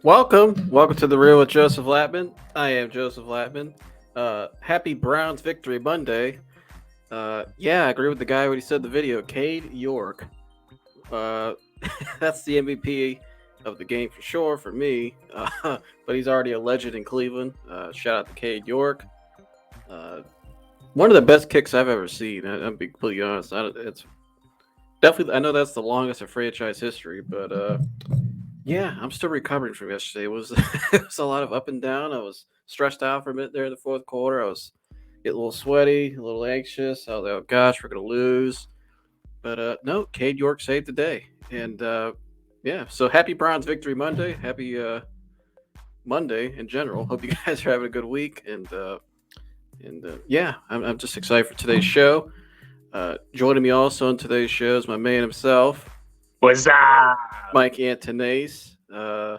Welcome to The Real with Joseph Lamtman. I am Joseph Lamtman. Happy Browns Victory Monday. I agree with the guy when he said in the video, Cade York. That's the MVP of the game for sure for me. But he's already a legend in Cleveland. Shout out to Cade York. One of the best kicks I've ever seen. I'll be completely honest. It's definitely. I know that's the longest in franchise history, but I'm still recovering from yesterday. It was it was a lot of up and down. I was stressed out from it there in the fourth quarter. I was getting a little sweaty, a little anxious. I was like, oh gosh, we're gonna lose. But no, Cade York saved the day. And so happy Browns Victory Monday. Happy Monday in general. Hope you guys are having a good week. I'm just excited for today's show. Joining me also on today's show is my man himself. What's up? Mike Antonace, who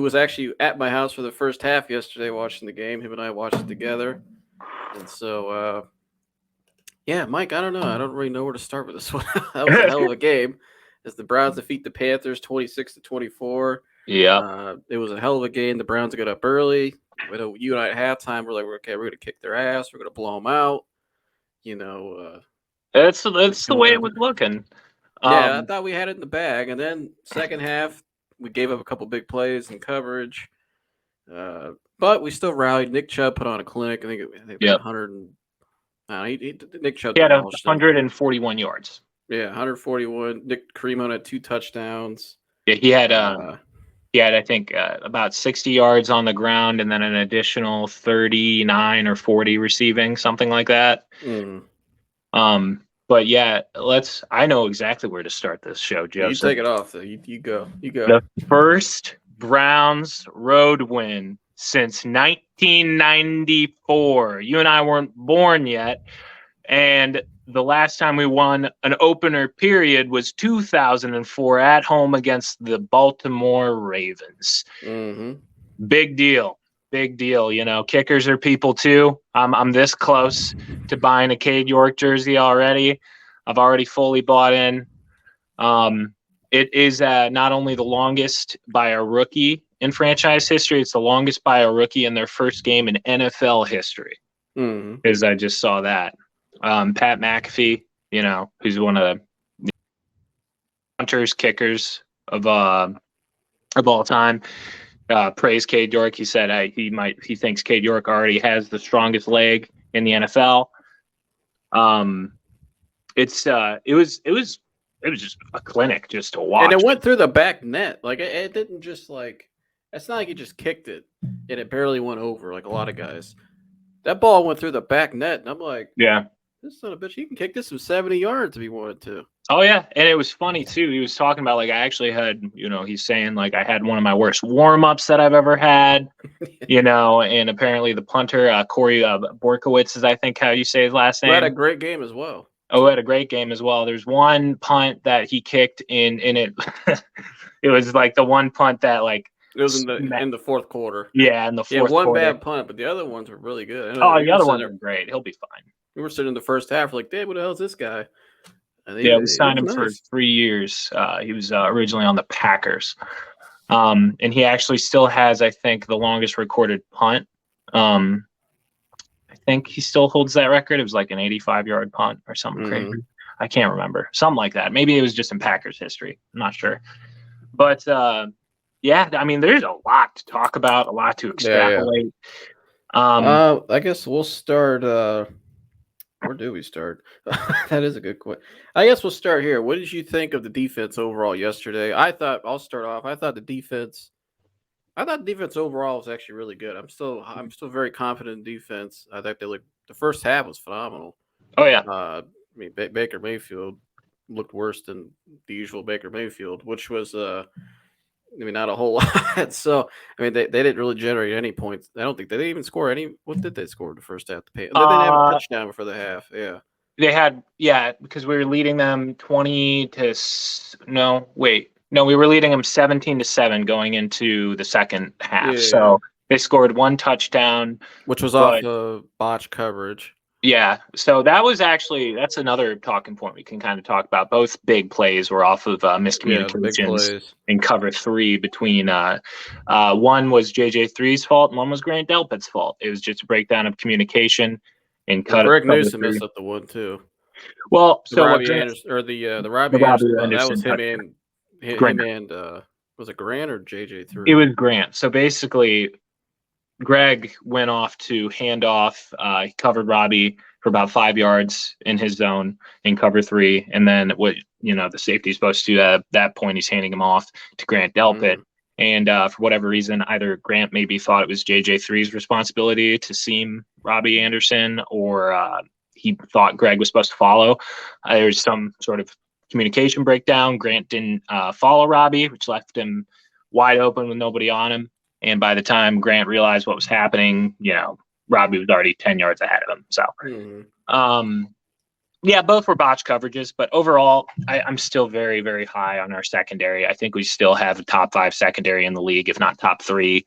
was actually at my house for the first half yesterday watching the game. Him and I watched it together. And so, Mike, I don't know. I don't really know where to start with this one. That was a hell of a game as the Browns defeat the Panthers 26-24. Yeah. It was a hell of a game. The Browns got up early. You and I at halftime were like, okay, we're going to kick their ass. We're going to blow them out. That's the way it was looking. I thought we had it in the bag. And then second half, we gave up a couple big plays in coverage. But we still rallied. Nick Chubb put on a clinic. I think 100. Nick Chubb. He had 141 yards. Yeah, 141. Nick Cremon had 2 touchdowns. Yeah, he had I think about 60 yards on the ground and then an additional 39 or 40 receiving, something like that. But yeah, I know exactly where to start this show, Joe. You take it off, though. You go. The first Browns road win since 1994. You and I weren't born yet. And the last time we won an opener period was 2004 at home against the Baltimore Ravens. Mm-hmm. Big deal. You know, kickers are people too. I'm this close to buying a Cade York jersey already. I've already fully bought in. It is not only the longest by a rookie in franchise history, it's the longest by a rookie in their first game in NFL history. Because I just saw that. Pat McAfee, you know, who's one of the hunters, kickers of all time. Praised Cade York. He said he thinks Cade York already has the strongest leg in the NFL. It was just a clinic just to watch. And it went through the back net. Like it didn't just like it's not like he just kicked it and it barely went over like a lot of guys. That ball went through the back net, and I'm like, yeah, this son of a bitch, he can kick this from 70 yards if he wanted to. Oh, yeah. And it was funny, too. He was talking about, like, I actually had, you know, he's saying, like, I had one of my worst warm-ups that I've ever had, you know, and apparently the punter, Corey Borkowitz is, I think, how you say his last name. He had a great game as well. Had a great game as well. There's one punt that he kicked in it. It was, like, the one punt that, like, it was in the fourth quarter. Yeah, in the fourth quarter. One bad punt, but the other ones were really good. The other ones are great. He'll be fine. We were sitting in the first half like, damn, what the hell is this guy? We signed him for 3 years. He was originally on the Packers. And he actually still has, I think, the longest recorded punt. I think he still holds that record. It was like an 85-yard punt or something crazy. I can't remember. Something like that. Maybe it was just in Packers history. I'm not sure. But, I mean, there's a lot to talk about, a lot to extrapolate. Yeah. I guess we'll start where do we start? That is a good question. I guess we'll start here. What did you think of the defense overall yesterday? I'll start off. I thought the defense overall was actually really good. I'm still very confident in defense. I think the first half was phenomenal. Oh yeah. I mean, Baker Mayfield looked worse than the usual Baker Mayfield, which was not a whole lot. So, I mean, they didn't really generate any points. I don't think they didn't even score any. What did they score in the first half? They didn't have a touchdown before the half. Yeah. They had, because we were leading them 20 to no, we were leading them 17-7 going into the second half. Yeah. So they scored one touchdown, which was off the botch coverage. Yeah, so that's another talking point we can kind of talk about. Both big plays were off of Yeah, the big miscommunications plays. in cover 3 between one was JJ3's fault and one was Grant Delpit's fault. It was just a breakdown of communication in Well, Greg cover Newsom 3. messed up the one too. Well, The so what Robbie Grant, Anderson or the the Robbie Robbie Anderson, that was Anderson him touchdown. him Grant. and was it Grant or JJ3? It was Grant. So basically, Greg went off to hand off. He covered Robbie for about 5 yards in his zone in cover 3. And then the safety is supposed to do at that point, he's handing him off to Grant Delpit. And for whatever reason, either Grant maybe thought it was JJ3's responsibility to seam Robbie Anderson, or he thought Greg was supposed to follow. There's some sort of communication breakdown. Grant didn't follow Robbie, which left him wide open with nobody on him. And by the time Grant realized what was happening, Robbie was already 10 yards ahead of him. So, both were botched coverages. But overall, I'm still very, very high on our secondary. I think we still have a top 5 secondary in the league, if not top 3.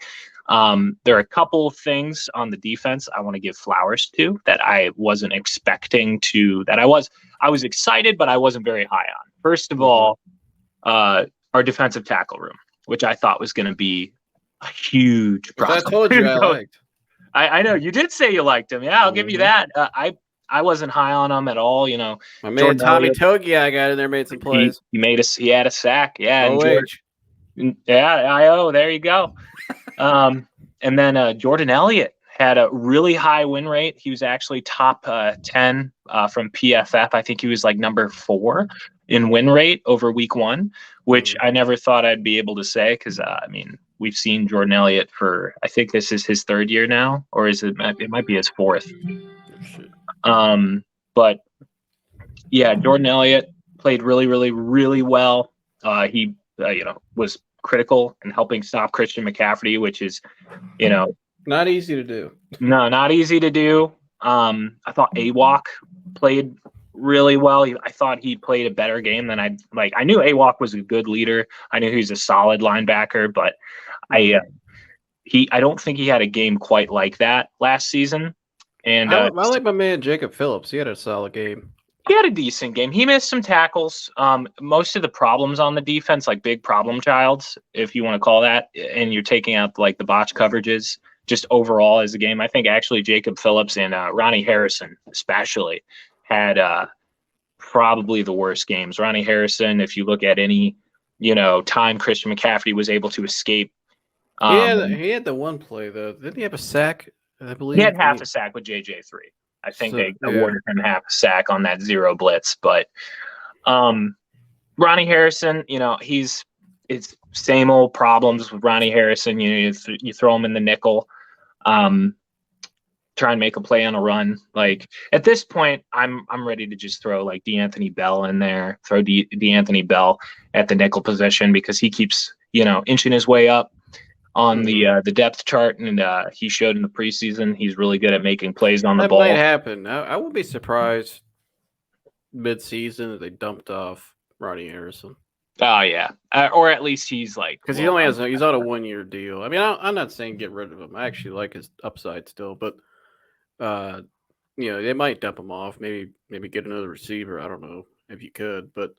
There are a couple of things on the defense I want to give flowers to that I wasn't expecting to. That I was excited, but I wasn't very high on. First of all, our defensive tackle room, which I thought was going to be a huge problem. I told you I liked. I know you did say you liked him. Yeah, I'll give you that. I wasn't high on him at all. My man Jordan Tommy Elliott, Togi, I got in there, made some plays. He had a sack. Yeah, OH. There you go. And then Jordan Elliott had a really high win rate. He was actually top 10 from PFF. I think he was like number 4 in win rate over week 1, which I never thought I'd be able to say because, we've seen Jordan Elliott for, I think this is his 3rd year now, or it might be his 4th. But yeah, Jordan Elliott played really, really, really well. He, was critical in helping stop Christian McCaffrey, which is, not easy to do. No, not easy to do. I thought Awok played really well. I thought he played a better game than I knew Awok was a good leader. I knew he was a solid linebacker, but I don't think he had a game quite like that last season. And I like my man Jacob Phillips. He had a solid game. He had a decent game. He missed some tackles. Most of the problems on the defense, like big problem childs, if you want to call that, and you're taking out like the botch coverages, just overall as a game. I think actually Jacob Phillips and Ronnie Harrison especially had probably the worst games. Ronnie Harrison, if you look at any, time Christian McCaffrey was able to escape. He had the one play though. Didn't he have a sack? I believe he had half a sack with JJ3. I think they awarded him half a sack on that 0 blitz. But Ronnie Harrison, it's same old problems with Ronnie Harrison. You throw him in the nickel, try and make a play on a run. Like at this point, I'm ready to just throw like DeAnthony Bell in there, throw DeAnthony Bell at the nickel position because he keeps, inching his way up on the depth chart, and he showed in the preseason he's really good at making plays on the ball. That might happen. I wouldn't be surprised mid-season if they dumped off Ronnie Harrison. Oh yeah, or at least he's like because he's on a 1-year deal. I mean, I'm not saying get rid of him. I actually like his upside still, but they might dump him off. Maybe get another receiver. I don't know if you could, but.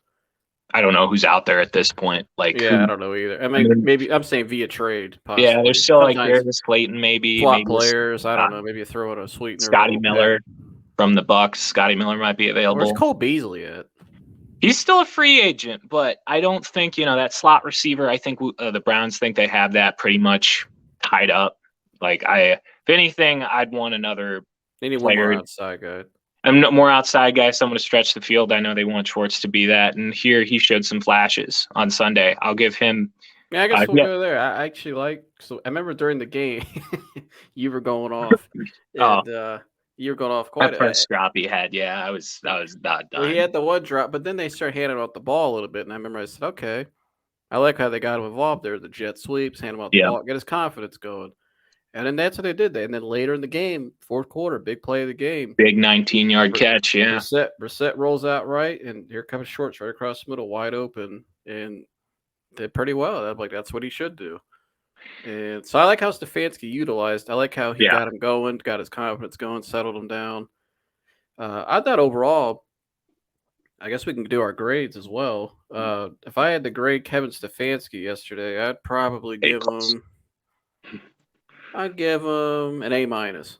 I don't know who's out there at this point. I don't know either. I mean, maybe I'm saying via trade. Possibly. Yeah, there's still like Darius Slayton, maybe players. I don't know. Maybe throw in a sweetener. Scotty Miller from the Bucks. Scotty Miller might be available. Where's Cole Beasley at? He's still a free agent, but I don't think that slot receiver. I think the Browns think they have that pretty much tied up. If anything, I'd want another. They need one more outside guy. I'm more outside guy, someone to stretch the field. I know they want Schwartz to be that, and here he showed some flashes on Sunday. I'll give him. Yeah, I guess we'll go there. I actually So I remember during the game, you were going off, and you were going off quite. That first drop he had, I was not done. Well, he had the one drop, but then they started handing out the ball a little bit, and I remember I said, "Okay, I like how they got him involved there. The jet sweeps, hand him out the ball, get his confidence going." And then that's what they did. And then later in the game, 4th quarter, big play of the game. Big 19-yard catch, yeah. Brissett rolls out right, and here comes Schwartz right across the middle, wide open. And did pretty well. That's what he should do. And so I like how Stefanski utilized. I like how he got him going, got his confidence going, settled him down. I thought overall, I guess we can do our grades as well. If I had to grade Kevin Stefanski yesterday, I'd give him an A minus.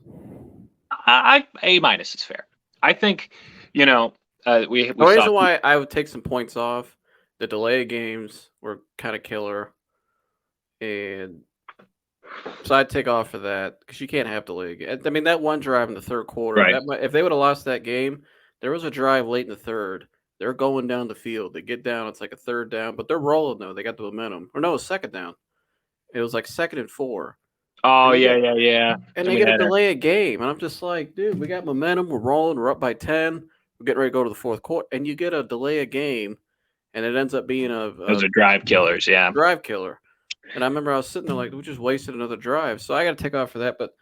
A minus is fair. I think, we The saw reason why I would take some points off, the delay games were kind of killer, and so I'd take off for that because you can't have delay. I mean, that one drive in the third quarter, Right. if they would have lost that game, there was a drive late in the third. They're going down the field. They get down. It's like a third down, but they're rolling though. They got the momentum. Or no, it was second down. It was like 2nd and 4. Oh, And yeah. And they get a delay a game. And I'm just like, dude, we got momentum. We're rolling. We're up by 10. We're getting ready to go to the fourth quarter. And you get a delay a game, and it ends up being those are drive killers, yeah. Drive killer. And I remember I was sitting there like, we just wasted another drive. So I got to take off for that. But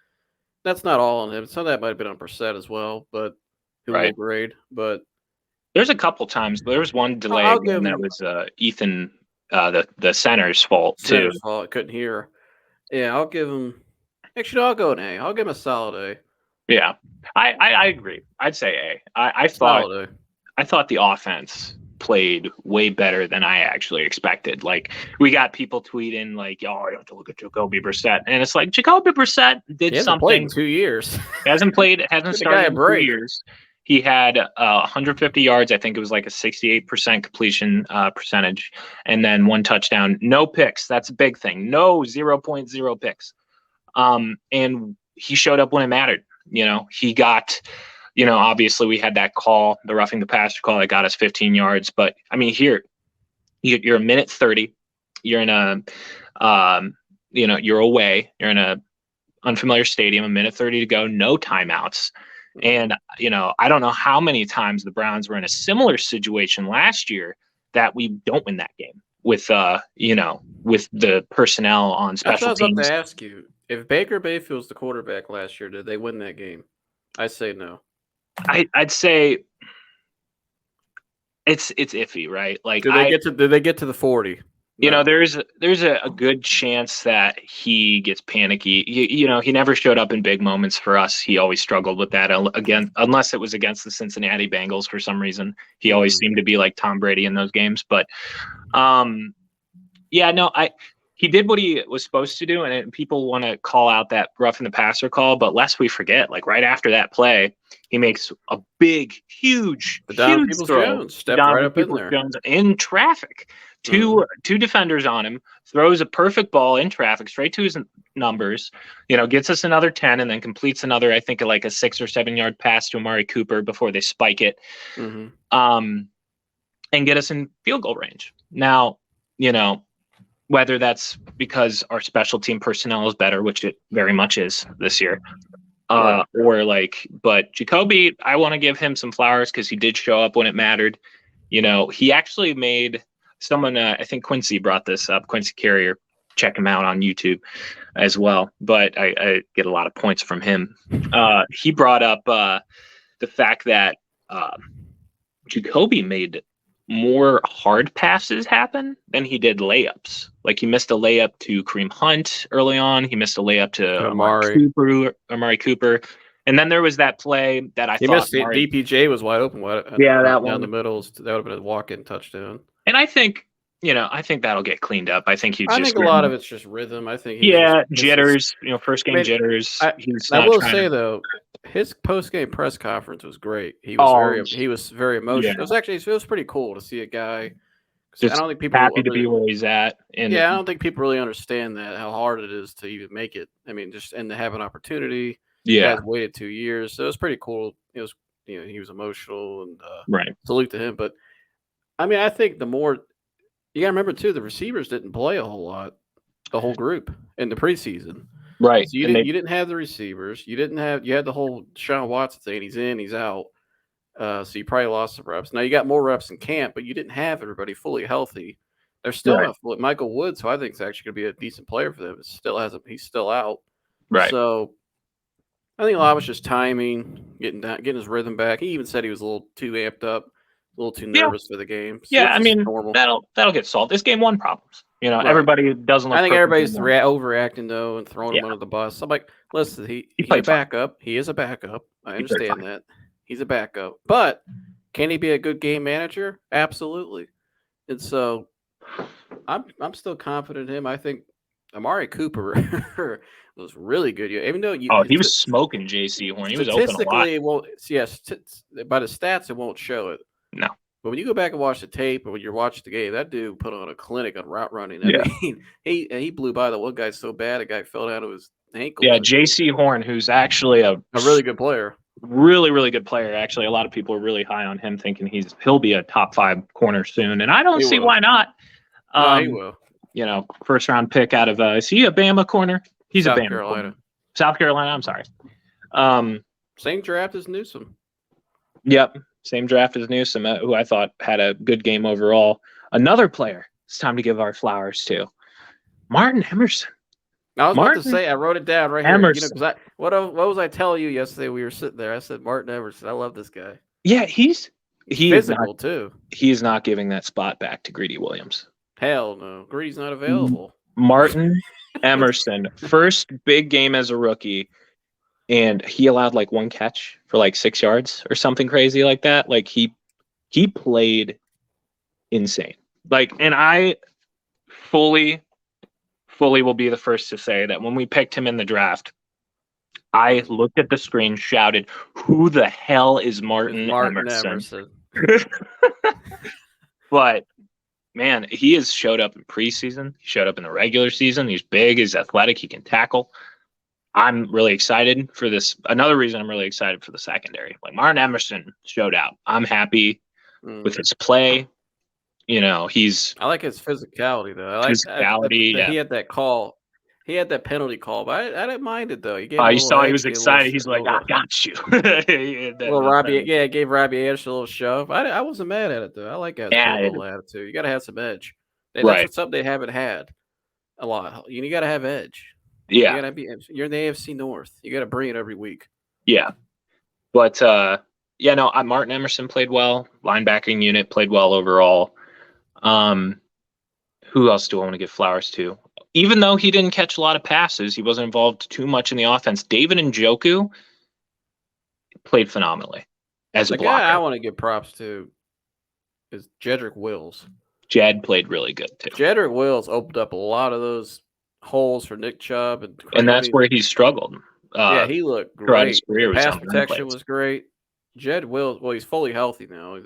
that's not all on him. Some of that might have been on Brissett as well, but who will grade. But there's a couple times. There was one delay game that was Ethan, the center's fault, too. I couldn't hear. Yeah, I'll give him. Actually, I'll go an A. I'll give him a solid A. Yeah, I agree. I'd say A. I thought the offense played way better than I actually expected. Like, we got people tweeting like, "Oh, you have to look at Jacoby Brissett," and it's like Jacoby Brissett did something. Played in 2 years. Hasn't started in 2 years. He had 150 yards. I think it was like a 68% completion percentage, and then 1 touchdown, no picks. That's a big thing. No 0.0 picks. And he showed up when it mattered. He got, obviously we had that call, the roughing the passer call that got us 15 yards. But I mean, here you're a minute 30. You're in a, you're away. You're in a unfamiliar stadium. A minute 30 to go. No timeouts. And, I don't know how many times the Browns were in a similar situation last year that we don't win that game with, with the personnel on special teams. I was about to ask you, if Baker Mayfield's the quarterback last year, did they win that game? I say no. I'd say it's iffy, right? Like, did they get to the 40? No. There's a good chance that he gets panicky. He never showed up in big moments for us. He always struggled with that again, unless it was against the Cincinnati Bengals for some reason. He always seemed to be like Tom Brady in those games. But, he did what he was supposed to do, and people want to call out that roughing the passer call, but lest we forget, like right after that play, he makes a big, huge throw. Jones stepped right up in there. Jones in traffic. Two defenders on him, throws a perfect ball in traffic straight to his numbers, gets us another 10 and then completes another, I think, like a 6 or 7 yard pass to Amari Cooper before they spike it, and get us in field goal range. Now, whether that's because our special team personnel is better, which it very much is this year, but Jacoby, I want to give him some flowers because he did show up when it mattered. He actually made someone, I think Quincy brought this up, Quincy Carrier, check him out on YouTube as well. But I get a lot of points from him. He brought up the fact that Jacoby made more hard passes happen than he did layups. Like, he missed a layup to Kareem Hunt early on. He missed a layup to Amari Cooper. And then there was that play that I thought missed. DPJ was wide open. That one down the middle. That would have been a walk-in touchdown. And I think that'll get cleaned up. I think a lot of it's just rhythm. I think jitters. First game jitters. I will say though, his post-game press conference was great. He was very emotional. Yeah. It was pretty cool to see a guy. I don't think people happy to be where he's at. I don't think people really understand how hard it is to even make it. I mean, and to have an opportunity. Yeah, he waited 2 years, so it was pretty cool. It was, he was emotional and right. Salute to him. But I mean, I think the more you got to remember too, the receivers didn't play a whole lot, the whole group in the preseason. Right. So you didn't have the receivers. You had the whole Deshaun Watson saying he's in, he's out. So you probably lost some reps. Now you got more reps in camp, but you didn't have everybody fully healthy. They're still not fully. Michael Woods, who I think is actually going to be a decent player for them, he's still out. Right. So I think a lot was just timing, getting his rhythm back. He even said he was a little too amped up, a little too nervous for the game. So I mean, normal. That'll get solved. This game won problems. Everybody doesn't. I think everybody's overreacting though and throwing him under the bus. I'm like, listen, he's a backup. He is a backup. I understand that. He's a backup. But can he be a good game manager? Absolutely. And so I'm still confident in him. I think Amari Cooper was really good. Even though he was smoking J.C. Horn. He was open a lot. Statistically, it won't. Yes, by the stats, it won't show it. No. But when you go back and watch the tape, or when you're watching the game, that dude put on a clinic on route running. I mean, he blew by the one guy so bad, a guy fell down to his ankle. Yeah, J.C. Horn, who's actually a really good player. Really, really good player. Actually, a lot of people are really high on him, thinking he'll be a top 5 corner soon, and I don't see why not. He will. First round pick out of is he a Bama corner? He's South a Bama Carolina. Corner. South Carolina. I'm sorry. Same draft as Newsome. Yep, same draft as Newsome, who I thought had a good game overall. Another player it's time to give our flowers to, Martin Emerson. I was about to say, I wrote it down right here. Emerson. What was I telling you yesterday? We were sitting there. I said Martin Emerson. I love this guy. Yeah, he's physical too. He is not giving that spot back to Greedy Williams. Hell no, Greedy's not available. Martin Emerson, first big game as a rookie, and he allowed like 1 catch for like 6 yards or something crazy like that. Like he played insane. Like, and I fully will be the first to say that when we picked him in the draft, I looked at the screen, shouted, "Who the hell is Martin Emerson?" But man, he has showed up in preseason. He showed up in the regular season. He's big. He's athletic. He can tackle. I'm really excited for this. Another reason I'm really excited for the secondary. Like Martin Emerson showed out. I'm happy with his play. I like his physicality though. I like physicality. He had that call. He had that penalty call, but I didn't mind it though. You saw he was excited. He's like, "I got you." Robbie, gave Robbie Anderson a little shove. I wasn't mad at it though. I like that little attitude. You got to have some edge. That's something they haven't had a lot. You got to have edge. Yeah, you're in the AFC North. You got to bring it every week. Yeah, but Martin Emerson played well. Linebacking unit played well overall. Who else do I want to give flowers to? Even though he didn't catch a lot of passes, he wasn't involved too much in the offense. David Njoku played phenomenally as a blocker. Guy I want to give props to is Jedrick Wills. Jed played really good too. Jedrick Wills opened up a lot of those holes for Nick Chubb, and that's where he struggled. He looked great. His career pass protection was great. Jed Wills, he's fully healthy now.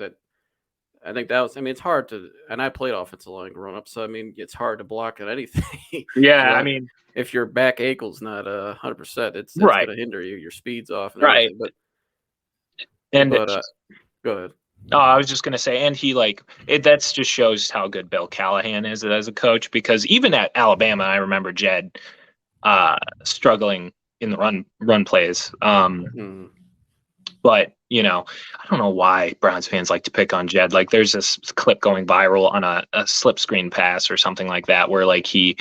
I think that was. It's hard to, and I played offensive line growing up, so it's hard to block at anything. Yeah, if your back ankle's not 100%, it's going to hinder you. Your speed's off, and everything. But go ahead. Oh, I was just going to say, and he that just shows how good Bill Callahan is as a coach, because even at Alabama, I remember Jed struggling in the run plays. But, I don't know why Browns fans like to pick on Jed. Like, there's this clip going viral on a slip screen pass or something like that, where he,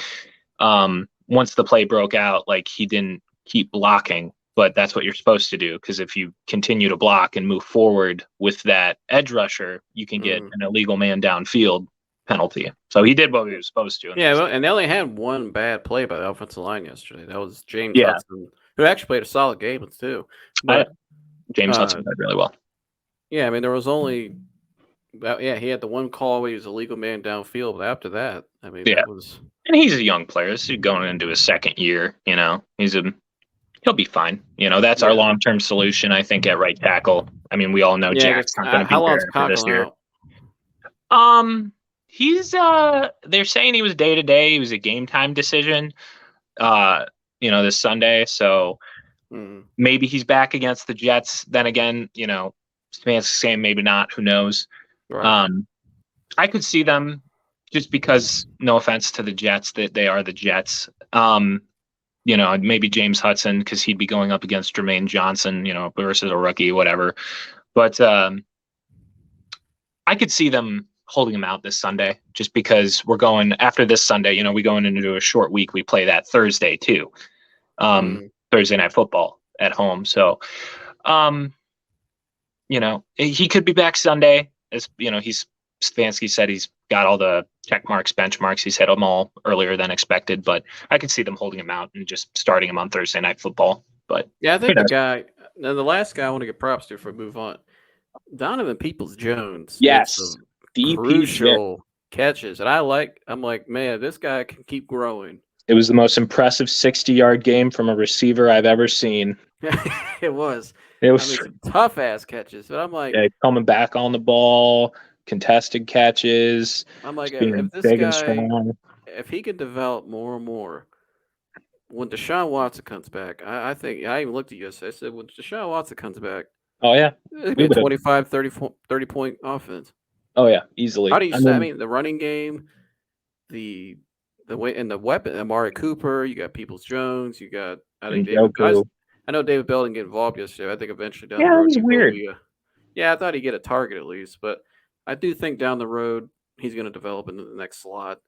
once the play broke out, he didn't keep blocking. But that's what you're supposed to do, because if you continue to block and move forward with that edge rusher, you can get an illegal man downfield penalty. So he did what he was supposed to. Yeah, and they only had one bad play by the offensive line yesterday. That was James Hudson, who actually played a solid game too. But James Hudson played really well. Yeah, there was only he had the one call where he was a legal man downfield, but after that, that was. And he's a young player. This is going into his second year. He'll be fine. That's our long-term solution, I think, at right tackle. We all know Jack's not going to be there for this year. He's they're saying he was day-to-day. He was a game-time decision, this Sunday. So maybe he's back against the Jets. Then again, Stefanski's saying maybe not. Who knows? Right. I could see them, just because, no offense to the Jets, that they are the Jets. Maybe James Hudson, because he'd be going up against Jermaine Johnson, versus a rookie, whatever. But I could see them holding him out this Sunday, just because we're going after this Sunday. We going into a short week. We play that Thursday too, Thursday Night Football at home. So, he could be back Sunday. As Stefanski said, he's got all the check marks, benchmarks. He's hit them all earlier than expected, but I could see them holding him out and just starting him on Thursday Night Football. But yeah, I think Now the last guy I want to get props to before we move on, Donovan Peoples-Jones made Yes, some DPJ. crucial catches, and I'm like, man, this guy can keep growing. It was the most impressive 60-yard game from a receiver I've ever seen. It was. It I was mean, some tough ass catches, but I'm like, coming back on the ball, contested catches, just being if this big and guy, strong. if he can develop more and more, when Deshaun Watson comes back, I think I even looked at you yesterday. I said when Deshaun Watson comes back, Oh yeah, it'll be a 25, 30 point offense. Oh yeah, easily. How do you say? I mean, the running game, the way and the weapon, Amari Cooper. You got Peoples-Jones. You got I think David. I know David Bell didn't get involved yesterday. I think eventually down the road, that was weird. Yeah, I thought he'd get a target at least, but I do think down the road he's going to develop into the next slot.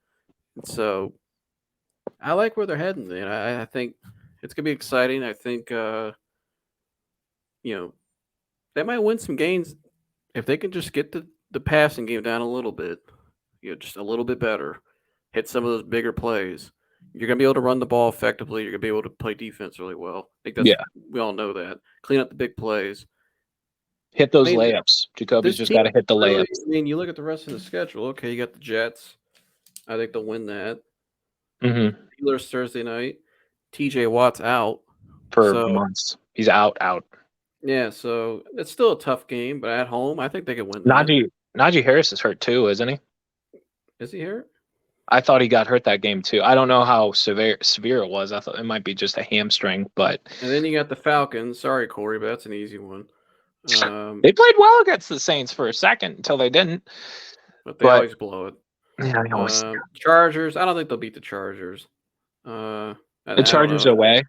And so I like where they're heading. And I think it's going to be exciting. I think they might win some games if they can just get the passing game down a little bit. Just a little bit better. Hit some of those bigger plays. You're going to be able to run the ball effectively. You're going to be able to play defense really well. I think we all know that. Clean up the big plays. Hit those layups. Jacoby's just got to hit the layups. I mean, you look at the rest of the schedule. Okay, you got the Jets. I think they'll win that. Mm-hmm. Steelers Thursday night. TJ Watt's out. For months. He's out. Yeah, so it's still a tough game, but at home, I think they can win that. Najee Harris is hurt too, isn't he? Is he hurt? I thought he got hurt that game too. I don't know how severe it was. I thought it might be just a hamstring, but. And then you got the Falcons. Sorry, Corey, but that's an easy one. They played well against the Saints for a second until they didn't. But they always blow it. Yeah, they always. Chargers. I don't think they'll beat the Chargers. The Chargers away.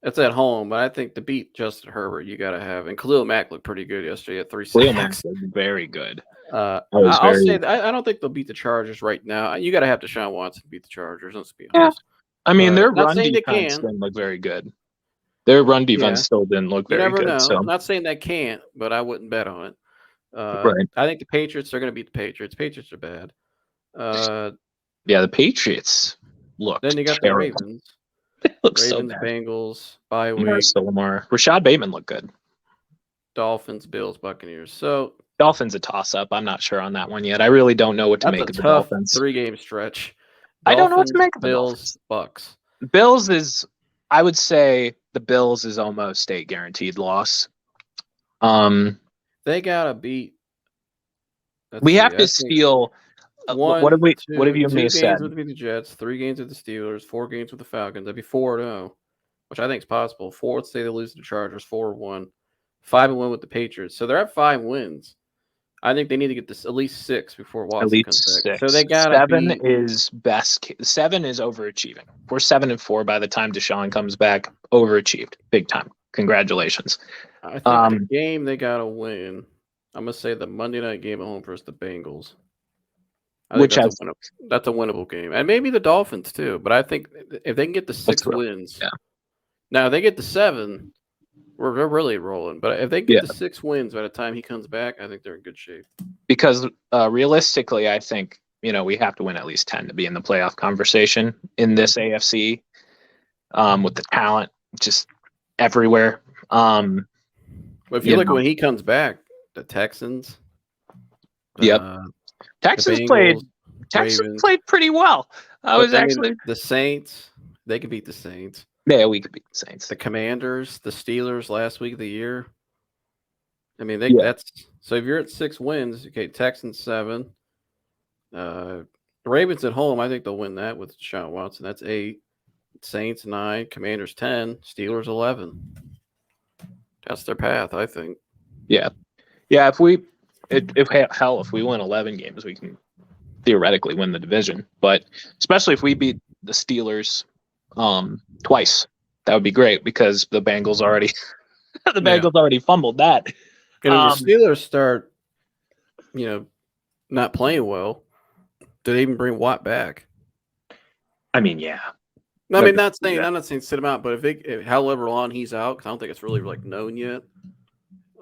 It's at home, but I think to beat Justin Herbert, you got to have. And Khalil Mack looked pretty good yesterday at 3 Khalil Mack was very good. I'll say that I don't think they'll beat the Chargers right now. You got to have Deshaun Watson beat the Chargers. Let's be honest. I mean, their run defense didn't look very good. Their run defense still didn't look very good. You never know. So. I'm not saying they can't, but I wouldn't bet on it. Right. I think the Patriots are going to beat the Patriots. Patriots are bad. The Patriots look. Then you got terrible. The Ravens. Ravens, so bad. Bengals, bye week. Lamar. Rashad Bateman looked good. Dolphins, Bills, Buccaneers. So Dolphins a toss-up. I'm not sure on that one yet. I really don't know what to make of the Dolphins. 3-game stretch. Dolphins, I don't know what to make of the Bills, Bucks. Bills is, I would say, the Bills is almost a guaranteed loss. They gotta beat. We have to steal. What have you and me said? 2 games with the Jets, 3 games with the Steelers, 4 games with the Falcons. That'd be 4-0, which I think is possible. 4, let's say they lose to the Chargers, 4-1, 5-1 with the Patriots. So they're at 5 wins. I think they need to get this at least 6 before Watson comes back. So they got 7 is best. 7 is overachieving. We're 7-4 by the time Deshaun comes back. Overachieved, big time. Congratulations. I think the game they gotta win. I'm gonna say the Monday night game at home versus the Bengals. That's a winnable game, and maybe the Dolphins too. But I think if they can get the 6 wins, now if they get the 7, we're really rolling. But if they get the 6 wins by the time he comes back, I think they're in good shape. Because realistically, I think we have to win at least 10 to be in the playoff conversation in this AFC with the talent just everywhere. But if you look when he comes back, the Texans. Texans played pretty well. The Saints. They could beat the Saints. Yeah, we could beat the Saints. The Commanders, the Steelers last week of the year. I mean, that's so. If you're at 6 wins, okay, Texans 7. The Ravens at home, I think they'll win that with Deshaun Watson. That's 8. Saints 9. Commanders 10. Steelers 11. That's their path, I think. Yeah. If we win 11 games, we can theoretically win the division. But especially if we beat the Steelers twice, that would be great because the Bengals already already fumbled that. And if the Steelers start, not playing well, do they even bring Watt back? I mean, yeah. No, I'm not saying sit him out, but however long he's out, because I don't think it's really known yet.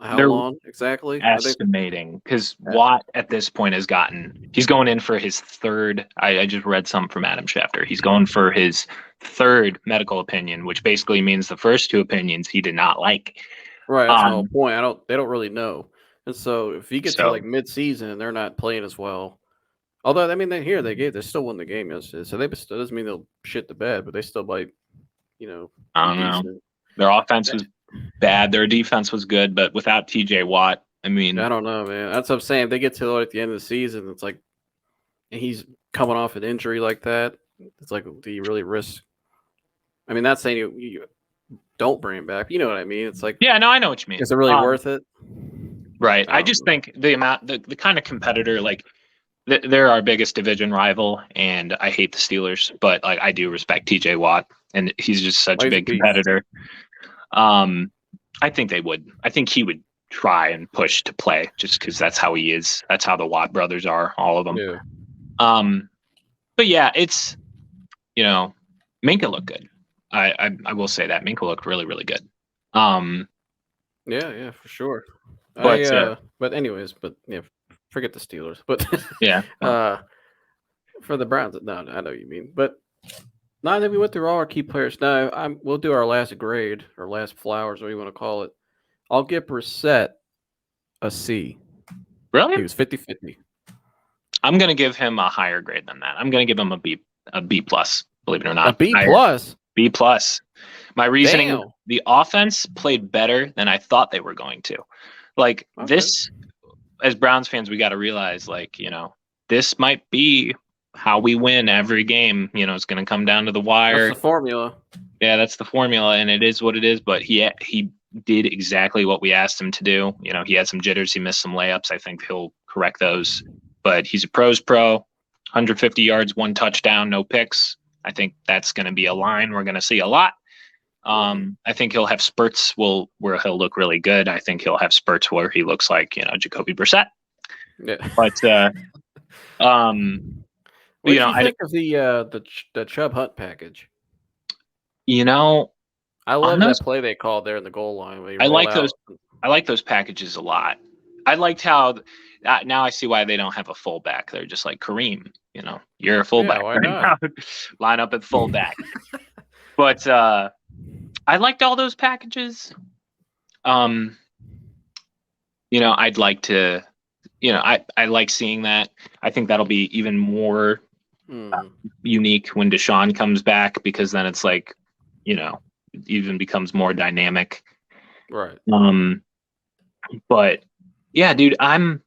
How long exactly? Estimating, because Watt at this point he's going in for his 3rd. I just read something from Adam Schefter. He's going for his 3rd medical opinion, which basically means the first 2 opinions he did not like. Right, that's my whole point. They don't really know. And so if you get to So like mid-season and they're not playing as well, although I mean they still won the game yesterday, so that doesn't mean they'll shit the bed, but they still might, I be don't know. decent. Their offense was bad. Their defense was good, but without TJ Watt, I mean, I don't know, man. That's what I'm saying. If they get to at the end of the season, it's like, and he's coming off an injury like that. It's like, do you really risk? I mean, not saying you don't bring him back. You know what I mean? It's like, yeah, no, I know what you mean. is it really worth it? Right. I just think the kind of competitor, like they're our biggest division rival, and I hate the Steelers, but like I do respect TJ Watt, and he's just such a big competitor. I think they would. I think he would try and push to play just because that's how he is. That's how the Watt brothers are, all of them. Yeah. But yeah, it's Minka looked good. I will say that Minka looked really, really good. Yeah, for sure. But anyways, forget the Steelers. But yeah, for the Browns, no, I know what you mean. But now that we went through all our key players, now we'll do our last grade or last flowers, what you want to call it. I'll give Brissett a C. Really? He was 50-50. I'm gonna give him a higher grade than that. I'm gonna give him a B plus. Believe it or not, A B plus. B plus. My reasoning: Damn. the offense played better than I thought they were going to. Like this, as Browns fans, we got to realize, like this might be how we win every game. It's going to come down to the wire. That's the formula. Yeah, that's the formula, and it is what it is. But he did exactly what we asked him to do. He had some jitters. He missed some layups. I think he'll correct those. But he's a pro's pro. 150 yards, 1 touchdown, no picks. I think that's going to be a line we're going to see a lot. I think he'll have spurts where he'll look really good. I think he'll have spurts where he looks like Jacoby Brissett. Yeah. But what do you think of the Chubb Hunt package? I love that play they called there in the goal line. I like those packages a lot. I liked how now I see why they don't have a fullback. They're just like Kareem. You're a fullback. Yeah, why not? Line up at fullback. But I liked all those packages. I'd like to, I like seeing that. I think that'll be even more unique when Deshaun comes back, because then it's like, it even becomes more dynamic. Right. But yeah, dude, I'm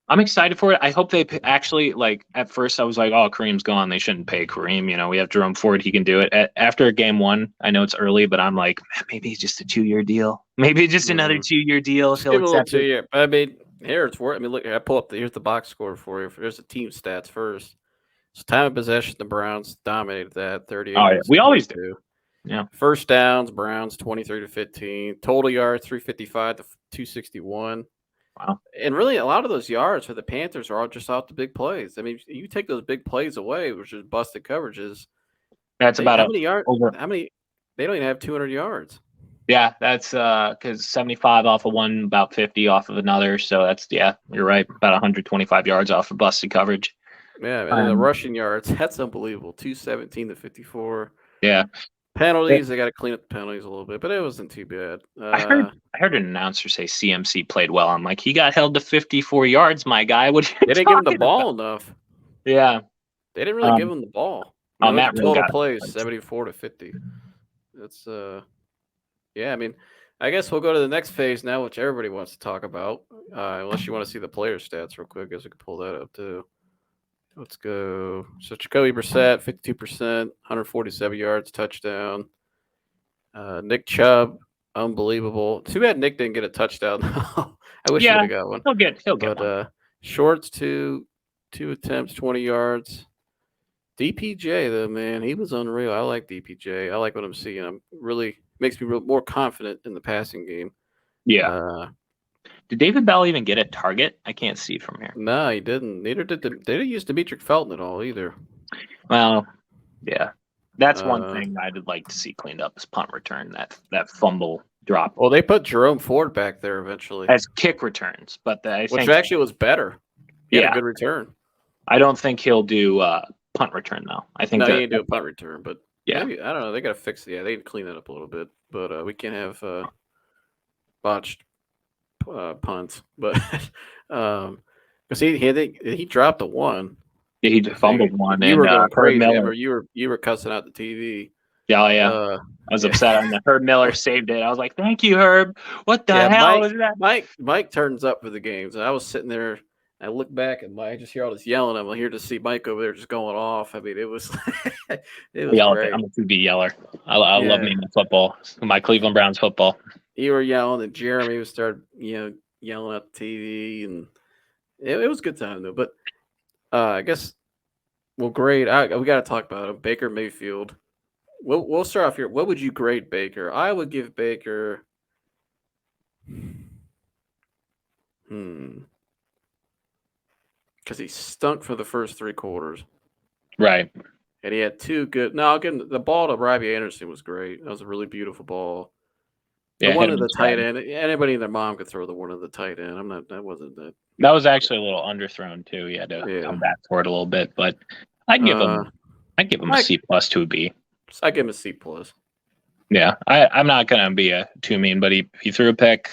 excited for it. I hope they actually, like, at first I was like, oh, Kareem's gone. They shouldn't pay Kareem. We have Jerome Ford. He can do it. After game one, I know it's early, but I'm like, maybe it's just a 2-year deal. Maybe just another 2-year deal. He'll accept it. I mean, here it's worth. I mean, look, I pull up here's the box score for you. There's the team stats first. So time of possession, the Browns dominated that 38. Oh, yeah. We always do. Yeah. First downs, Browns 23-15. Total yards 355 to 261. Wow. And really, a lot of those yards for the Panthers are all just off the big plays. I mean, you take those big plays away, which is busted coverages. That's about how many yards? How many? They don't even have 200 yards. Yeah, that's because 75 off of one, about 50 off of another. So that's, yeah, you're right, about 125 yards off of busted coverage. Yeah, and the rushing yards, that's unbelievable. 217 to 54. Yeah. Penalties, they got to clean up the penalties a little bit, but it wasn't too bad. I heard an announcer say CMC played well. I'm like, he got held to 54 yards, my guy. What are you They didn't give him the ball enough. Yeah. They didn't really give him the ball. Matt total plays, 74 to 50. That's yeah, I mean, I guess we'll go to the next phase now, which everybody wants to talk about. Unless you want to see the player stats real quick, I guess we can pull that up too. Let's go. So Jacoby Brissett, 52%, 147 yards, touchdown. Nick Chubb, unbelievable. Too bad Nick didn't get a touchdown. I wish he would have got one. He'll get one. Shorts, two attempts, 20 yards. DPJ, though, man, he was unreal. I like DPJ. I like what I'm seeing. I'm really makes me more confident in the passing game. Yeah. Did David Bell even get a target? I can't see from here. No, he didn't. Neither did they didn't use Demetric Felton at all either. Well, yeah. That's one thing I'd like to see cleaned up is punt return, that fumble drop. Well, they put Jerome Ford back there eventually. As kick returns, but which actually was better. He had a good return. I don't think he'll do punt return, though. I think he ain't do a punt return, but yeah. Maybe, I don't know. They got to fix it. Yeah, they need to clean that up a little bit. But we can't have botched punts, but because he dropped the one. He fumbled one, You and were going Herb crazy. I Miller. remember you were cussing out the TV. Yeah. I was upset on that. Herb Miller saved it. I was like, "Thank you, Herb." What the hell was that? Mike turns up for the games, and I was sitting there. I look back and I just hear all this yelling. I'm here to see Mike over there just going off. I mean, it was it was great. I'm a 2B yeller. I love me my football. My Cleveland Browns football. You were yelling, and Jeremy would start yelling at the TV, and it was a good time though. But I guess grade. We got to talk about him, Baker Mayfield. We'll start off here. What would you grade Baker? I would give Baker. Because he stunk for the first 3 quarters. Right. And he had 2 good. No, again, the ball to Robbie Anderson was great. That was a really beautiful ball. The one to the tight end. Anybody and their mom could throw the one to the tight end. That wasn't that. That was actually a little underthrown too. He had to come back for it a little bit, but I'd give him a C+ to a B. I give him a C+. Yeah, I'm not gonna be too mean, but he threw a pick.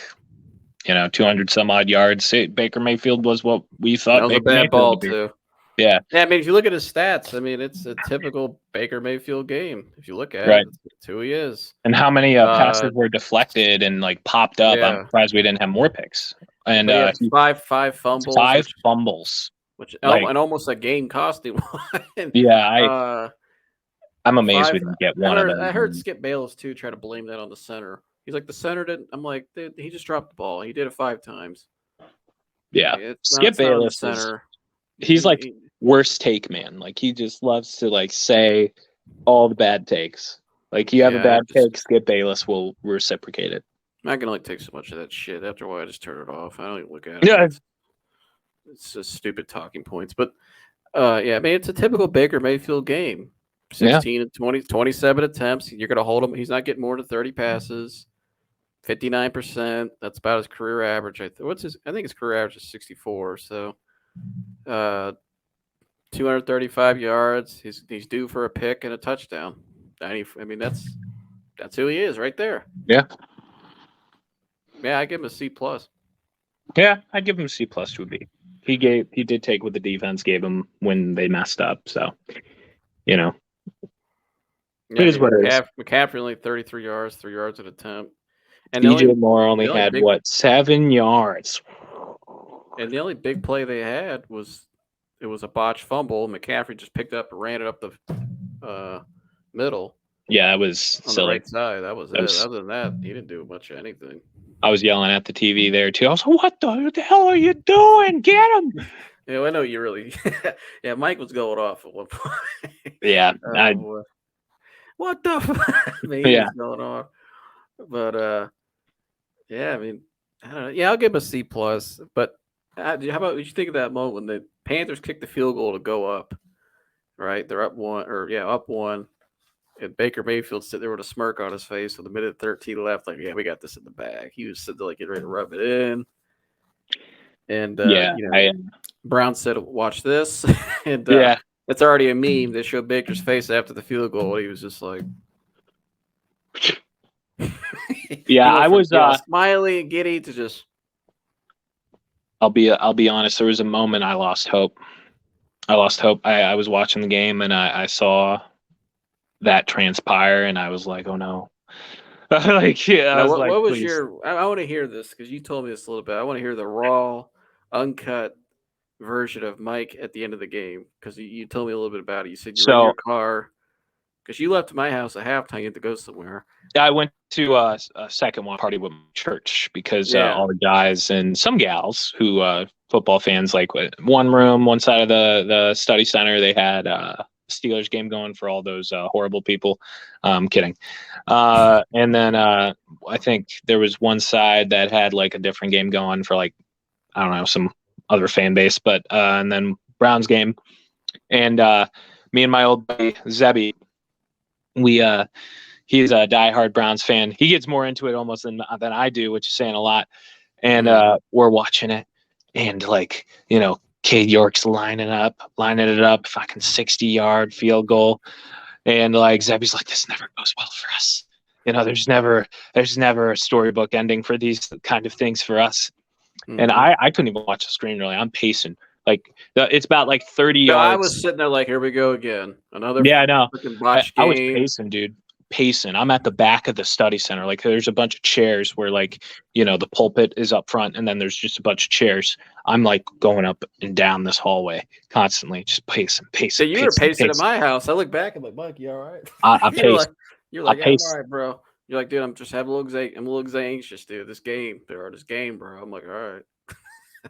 200 some odd yards. Baker Mayfield was what we thought. That was Baker a bad Mayfield ball would be. too. Yeah. Yeah, I mean, if you look at his stats, I mean, it's a typical Baker Mayfield game. If you look at it, it's who he is. And how many passes were deflected and popped up? Yeah. I'm surprised we didn't have more picks. And he had five fumbles. 5 fumbles, which and almost a game costing one. Yeah, I'm amazed we didn't get one of them. I heard Skip Bayless too try to blame that on the center. He's like, the center didn't. I'm like, he just dropped the ball. He did it 5 times. Yeah, Skip Bayless center. He's worst take man. He just loves to say all the bad takes. You have a bad take, Skip Bayless will reciprocate it. I'm not gonna take so much of that shit. After a while, I just turn it off. I don't even look at it. Yeah, it's just stupid talking points. But I mean, it's a typical Baker Mayfield game. 16 and 20, 27 attempts. You're gonna hold him. He's not getting more than 30 passes. 59%. That's about his career average. I think his career average is 64. So, 235 yards. He's due for a pick and a touchdown. I mean, that's who he is right there. Yeah. Yeah, I give him a C+. Yeah, I'd give him a C+ to a B. He did take what the defense gave him when they messed up. So, it is what it is. McCaffrey only 33 yards, 3 yards an attempt. And DJ Moore only had 7 yards. And the only big play they had was a botched fumble. McCaffrey just picked up and ran it up the middle. Yeah, it was on silly. The right side. That was it. Other than that, he didn't do much of anything. I was yelling at the TV there too. I was like, "What the hell are you doing? Get him!" Yeah, I know you really. Yeah, Mike was going off at one point. Yeah, what the? He was going off. But yeah, I mean, I don't know. Yeah, I'll give him a C+. But how about what you think of that moment when the Panthers kicked the field goal to go up? Right, they're up 1, up 1. And Baker Mayfield sitting there with a smirk on his face with a minute 13 left. We got this in the bag. He was sitting there getting ready to rub it in. And Brown said, "Watch this." And it's already a meme. They show Baker's face after the field goal. He was just like, yeah, I was smiley and giddy to just. I'll be honest. There was a moment I lost hope. I was watching the game and I saw that transpire, and I was like, "Oh no!" What was your? I want to hear this because you told me this a little bit. I want to hear the raw, uncut version of Mike at the end of the game because you told me a little bit about it. You said you were in your car because you left my house at halftime. You had to go somewhere. I went to a second one party with my church because all the guys and some gals who football fans one room, one side of the study center. They had Steelers game going for all those horrible people. Kidding. And then I think there was one side that had a different game going for I don't know, some other fan base, but and then Browns game. And me and my old buddy Zebby, he's a diehard Browns fan. He gets more into it almost than I do, which is saying a lot. And we're watching it, and Cade York's lining it up, fucking 60-yard field goal. And Zebby's like, "This never goes well for us." there's never a storybook ending for these kind of things for us. Mm-hmm. And I couldn't even watch the screen really. I'm pacing. Like it's about like 30 yards. I was sitting there like, here we go again. Another freaking botch game. I was pacing, dude. Pacing. I'm at the back of the study center. Like there's a bunch of chairs where like, the pulpit is up front and then there's just a bunch of chairs. I'm like going up and down this hallway constantly, just pacing. So you were pacing at my house. I look back, I'm like, Mike, you all right? I pace. You're like, I'm all right, bro. You're like, dude, I'm just having a little anxious, dude. This game, bro. I'm like, all right.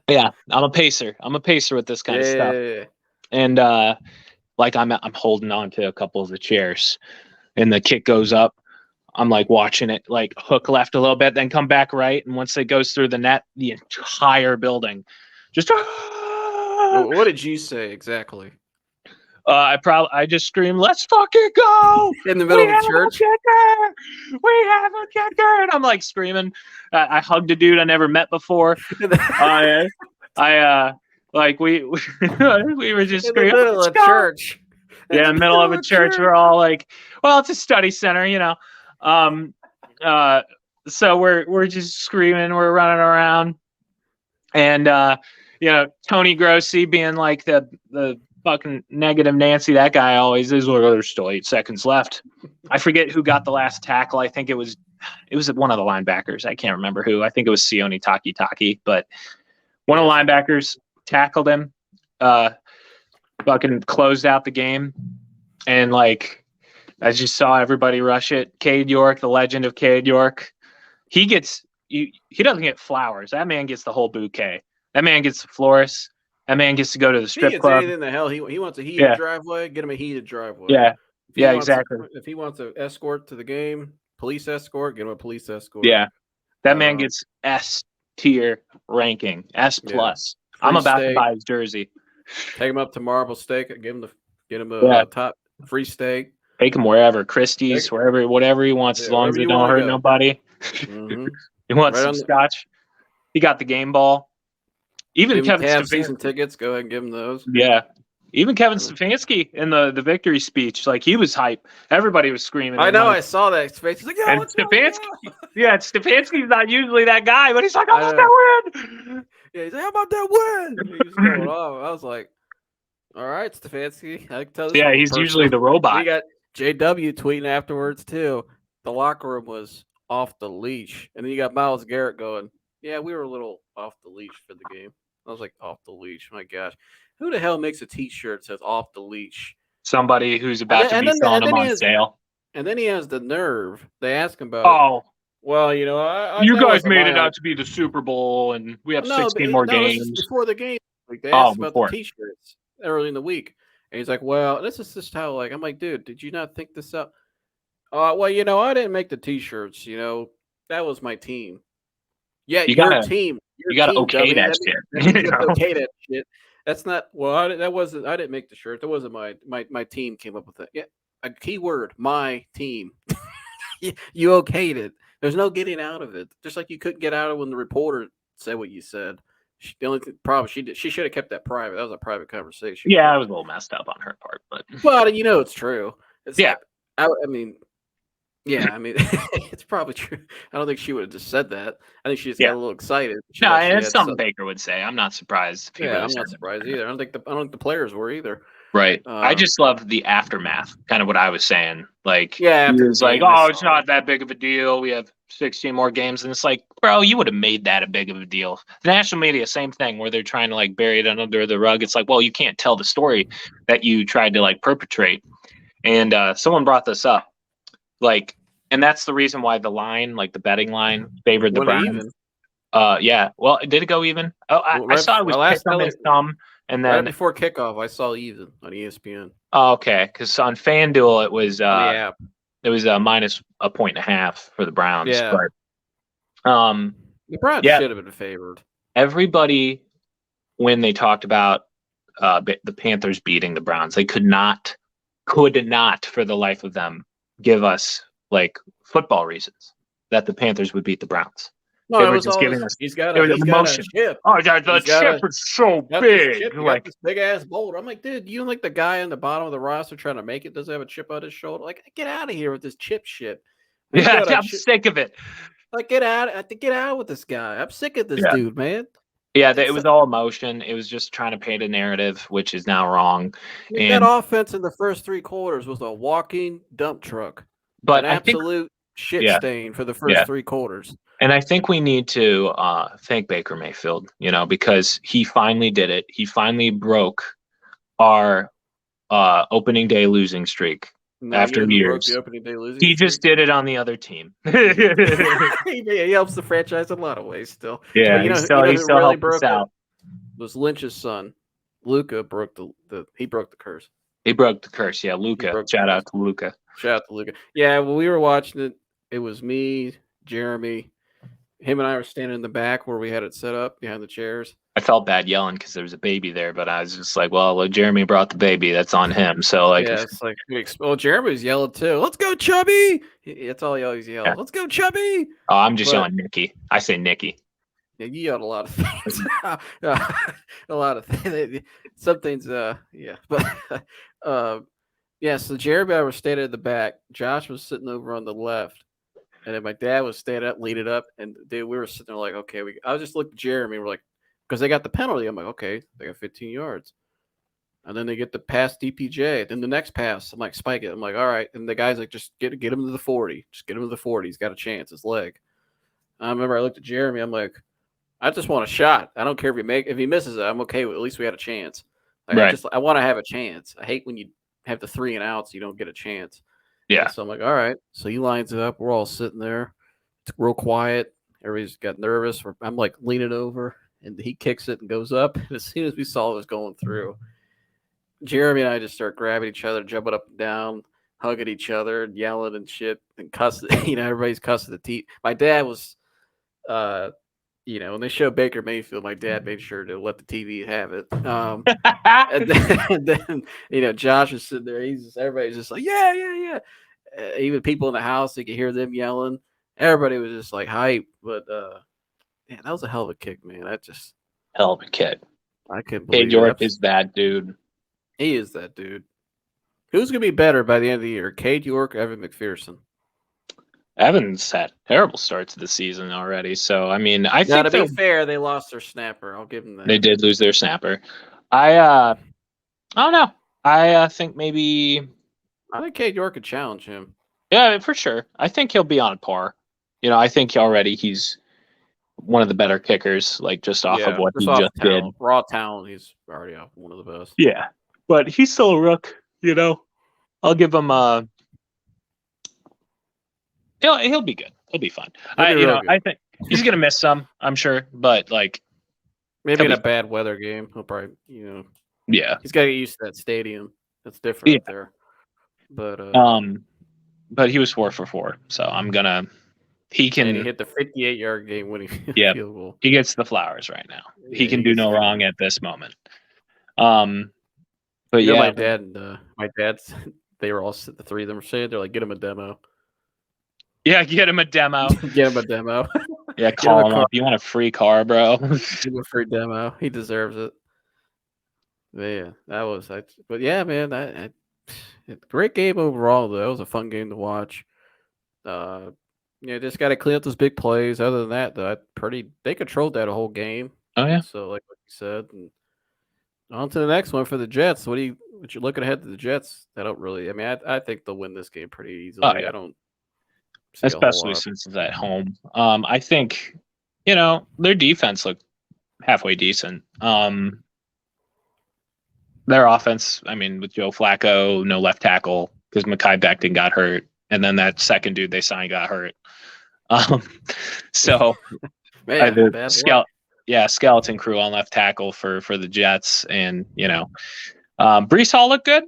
Yeah, I'm a pacer. I'm a pacer with this kind of stuff. Yeah. And like I'm holding on to a couple of the chairs, and the kick goes up. I'm like watching it like hook left a little bit, then come back right, and once it goes through the net, the entire building just. What did you say exactly? I just screamed, "Let's fucking go!" In the middle of the church. We have a kicker, and I'm like screaming. I hugged a dude I never met before. Like we were just screaming. In the middle of the church. Yeah, in the middle of a church. We're all like, well, it's a study center, So we're just screaming, we're running around, and Tony Grossi being like the fucking negative Nancy, that guy always is. Like, there's still 8 seconds left. I forget who got the last tackle. I think it was one of the linebackers. I can't remember who. I think it was Sione Taki, but one of the linebackers tackled him, fucking closed out the game. And like, I just saw everybody rush it. Cade York, the legend of Cade York, he doesn't get flowers. That man gets the whole bouquet. That man gets the florist. That man gets to go to the strip club. Anything the hell he wants a heated driveway. Get him a heated driveway. Yeah, exactly. If he wants an escort to the game, police escort, get him a police escort. Yeah, that man gets S tier ranking, S plus. Yeah. I'm about to buy his jersey. Take him up to Marble Steak. Get him a top free steak. Take him wherever, Christie's, whatever he wants, as long as it don't hurt nobody. Mm-hmm. He wants some scotch. He got the game ball. Even Kevin Stefanski season tickets, go ahead and give him those. Yeah. Even Kevin Stefanski in the victory speech, like he was hype. Everybody was screaming. I know, I saw that. He's like, and Stefanski's not usually that guy, but he's like, how about that win? Yeah, he's like, how about that win? He was going off. I was like, all right, Stefanski. I can tell. Yeah, he's usually the robot. We got JW tweeting afterwards too. The locker room was off the leash, and then you got Myles Garrett going, yeah, we were a little off the leash for the game. I was like, off the leash. My gosh. Who the hell makes a T-shirt that says off the leash? Somebody who's about to be selling them on sale. And then he has the nerve. They ask him about well, you guys made it out to be the Super Bowl, and we have 16 more games. Before the game. Like, they asked about the T-shirts early in the week. And he's like, well, this is just how, like, I'm like, dude, did you not think this up? Well, I didn't make the T-shirts, That was my team. Yeah, your team. You got to okay that shit. Okay that shit. That's not. Well, that wasn't. I didn't make the shirt. That wasn't my team came up with that. Yeah, a key word. My team. You okayed it. There's no getting out of it. Just like you couldn't get out of when the reporter said what you said. The only problem she should have kept that private. That was a private conversation. Yeah, it was a little messed up on her part, but it's true. It's yeah. I mean. Yeah, I mean, it's probably true. I don't think she would have just said that. I think she just got a little excited. No, it's something Baker would say. I'm not surprised. I'm not surprised either. I don't think the players were either. Right. I just love the aftermath. Kind of what I was saying. Like, he was like, it's not that big of a deal. We have 16 more games, and it's like, bro, you would have made that a big of a deal. The national media, same thing, where they're trying to like bury it under the rug. It's like, well, you can't tell the story that you tried to like perpetrate. And someone brought this up. Like, and that's the reason why the line, like the betting line, favored the Browns. Yeah. Well, did it go even? Oh, I saw it was picked on his thumb, and then right before kickoff, I saw even on ESPN. Oh, okay, because on FanDuel it was minus a 1.5 for the Browns. Yeah. But, the Browns should have been favored. Everybody, when they talked about the Panthers beating the Browns, they could not for the life of them give us like football reasons that the Panthers would beat the Browns. No, they were just giving us. He's got a chip. Oh, the chip is so big, like this big ass boulder. I'm like, dude, you like the guy on the bottom of the roster trying to make it doesn't have a chip on his shoulder. Like, get out of here with this chip shit. Yeah, I'm sick of it. Like, get out with this guy. I'm sick of this dude, man. Yeah, it was all emotion. It was just trying to paint a narrative, which is now wrong. That And offense in the first 3 quarters was a walking dump truck. but An I think, absolute shit yeah, stain for the first yeah, 3 quarters. and I think we need to thank Baker Mayfield, because he finally did it. He finally broke our opening day losing streak No, he after hasn't broke the years. opening day losing He streak. just did it on the other team. He helps the franchise in a lot of ways still. Yeah, But he who still really helped us broke it out. was Lynch's son. Luca broke he broke the curse. He broke the curse. Yeah, Luca. Shout out to Luca. Shout out to Luca. Yeah, when we were watching it, it was me, Jeremy, him and I were standing in the back where we had it set up behind the chairs. I felt bad yelling because there was a baby there, but I was just like, well, Jeremy brought the baby. That's on him. So, like, yeah, it's like, well, Jeremy was yelling too. Let's go, Chubby! That's all he always yells. Yeah. Let's go, Chubby! Oh, I'm just yelling Nicky. I say Nicky. Yeah, you yelled a lot of things. A lot of things. Some things, yeah. But, yeah, so Jeremy and I were standing in the back. Josh was sitting over on the left. And then my dad was standing up, leading up. And dude, we were sitting there like, okay, I was just looking at Jeremy. We're like, because they got the penalty. I'm like, okay, they got 15 yards. And then they get the pass DPJ. Then the next pass, I'm like, spike it. I'm like, all right. And the guy's like, just get him to the 40. Just get him to the 40. He's got a chance. His leg. I remember I looked at Jeremy. I'm like, I just want a shot. I don't care if he misses it. I'm okay. At least we had a chance. Like, right. I want to have a chance. I hate when you have the 3 and outs, you don't get a chance. Yeah. And so I'm like, all right. So he lines it up. We're all sitting there. It's real quiet. Everybody's got nervous. I'm like leaning over, and he kicks it and goes up. And as soon as we saw it was going through, Jeremy and I just start grabbing each other, jumping up and down, hugging each other, and yelling and shit, and cussing. Everybody's cussing the team. My dad was, when they showed Baker Mayfield, my dad made sure to let the TV have it. And then Josh is sitting there. Everybody's just like, yeah. Even people in the house, they could hear them yelling. Everybody was just like hype. But man, that was a hell of a kick, man. That just hell of a kick. I couldn't believe Cade York is that dude. He is that dude. Who's gonna be better by the end of the year, Cade York, or Evan McPherson? Evan's had terrible starts to the season already. So I mean, I think to be fair, they lost their snapper. I'll give them that. They did lose their snapper. I don't know. I think maybe. I think Cade York could challenge him. Yeah, for sure. I think he'll be on par. I think he's one of the better kickers, like just off of what he just did. Raw talent, he's already one of the best. Yeah, but he's still a rook. I'll give him a. He'll be good. He'll be fine. I think he's gonna miss some, I'm sure, but like maybe in a bad weather game, he'll probably yeah, he's got to get used to that stadium. That's different up there. But he was 4 for 4, so I'm gonna. He can. And he hit the 58-yard game winning field goal. He gets the flowers right now. Yeah, he can do no wrong at this moment. But my dad's. They were all the 3 of them were saying they're like, get him a demo. Yeah, get him a demo. Get him a demo. Yeah, call him up. You want a free car, bro? Give him a free demo. He deserves it. But yeah, that was. But yeah, man, great game overall. Though it was a fun game to watch. Just got to clean up those big plays. Other than that, though, they controlled that whole game. Oh yeah. So like what you said, and on to the next one for the Jets. What you're looking ahead to the Jets? I don't really. I mean, I think they'll win this game pretty easily. Oh, yeah. I don't. Especially since it's at home. I think their defense looked halfway decent. Their offense, I mean, with Joe Flacco, no left tackle because Mekhi Becton got hurt, and then that second dude they signed got hurt. So Man, skeleton crew on left tackle for the Jets, and Breece Hall looked good.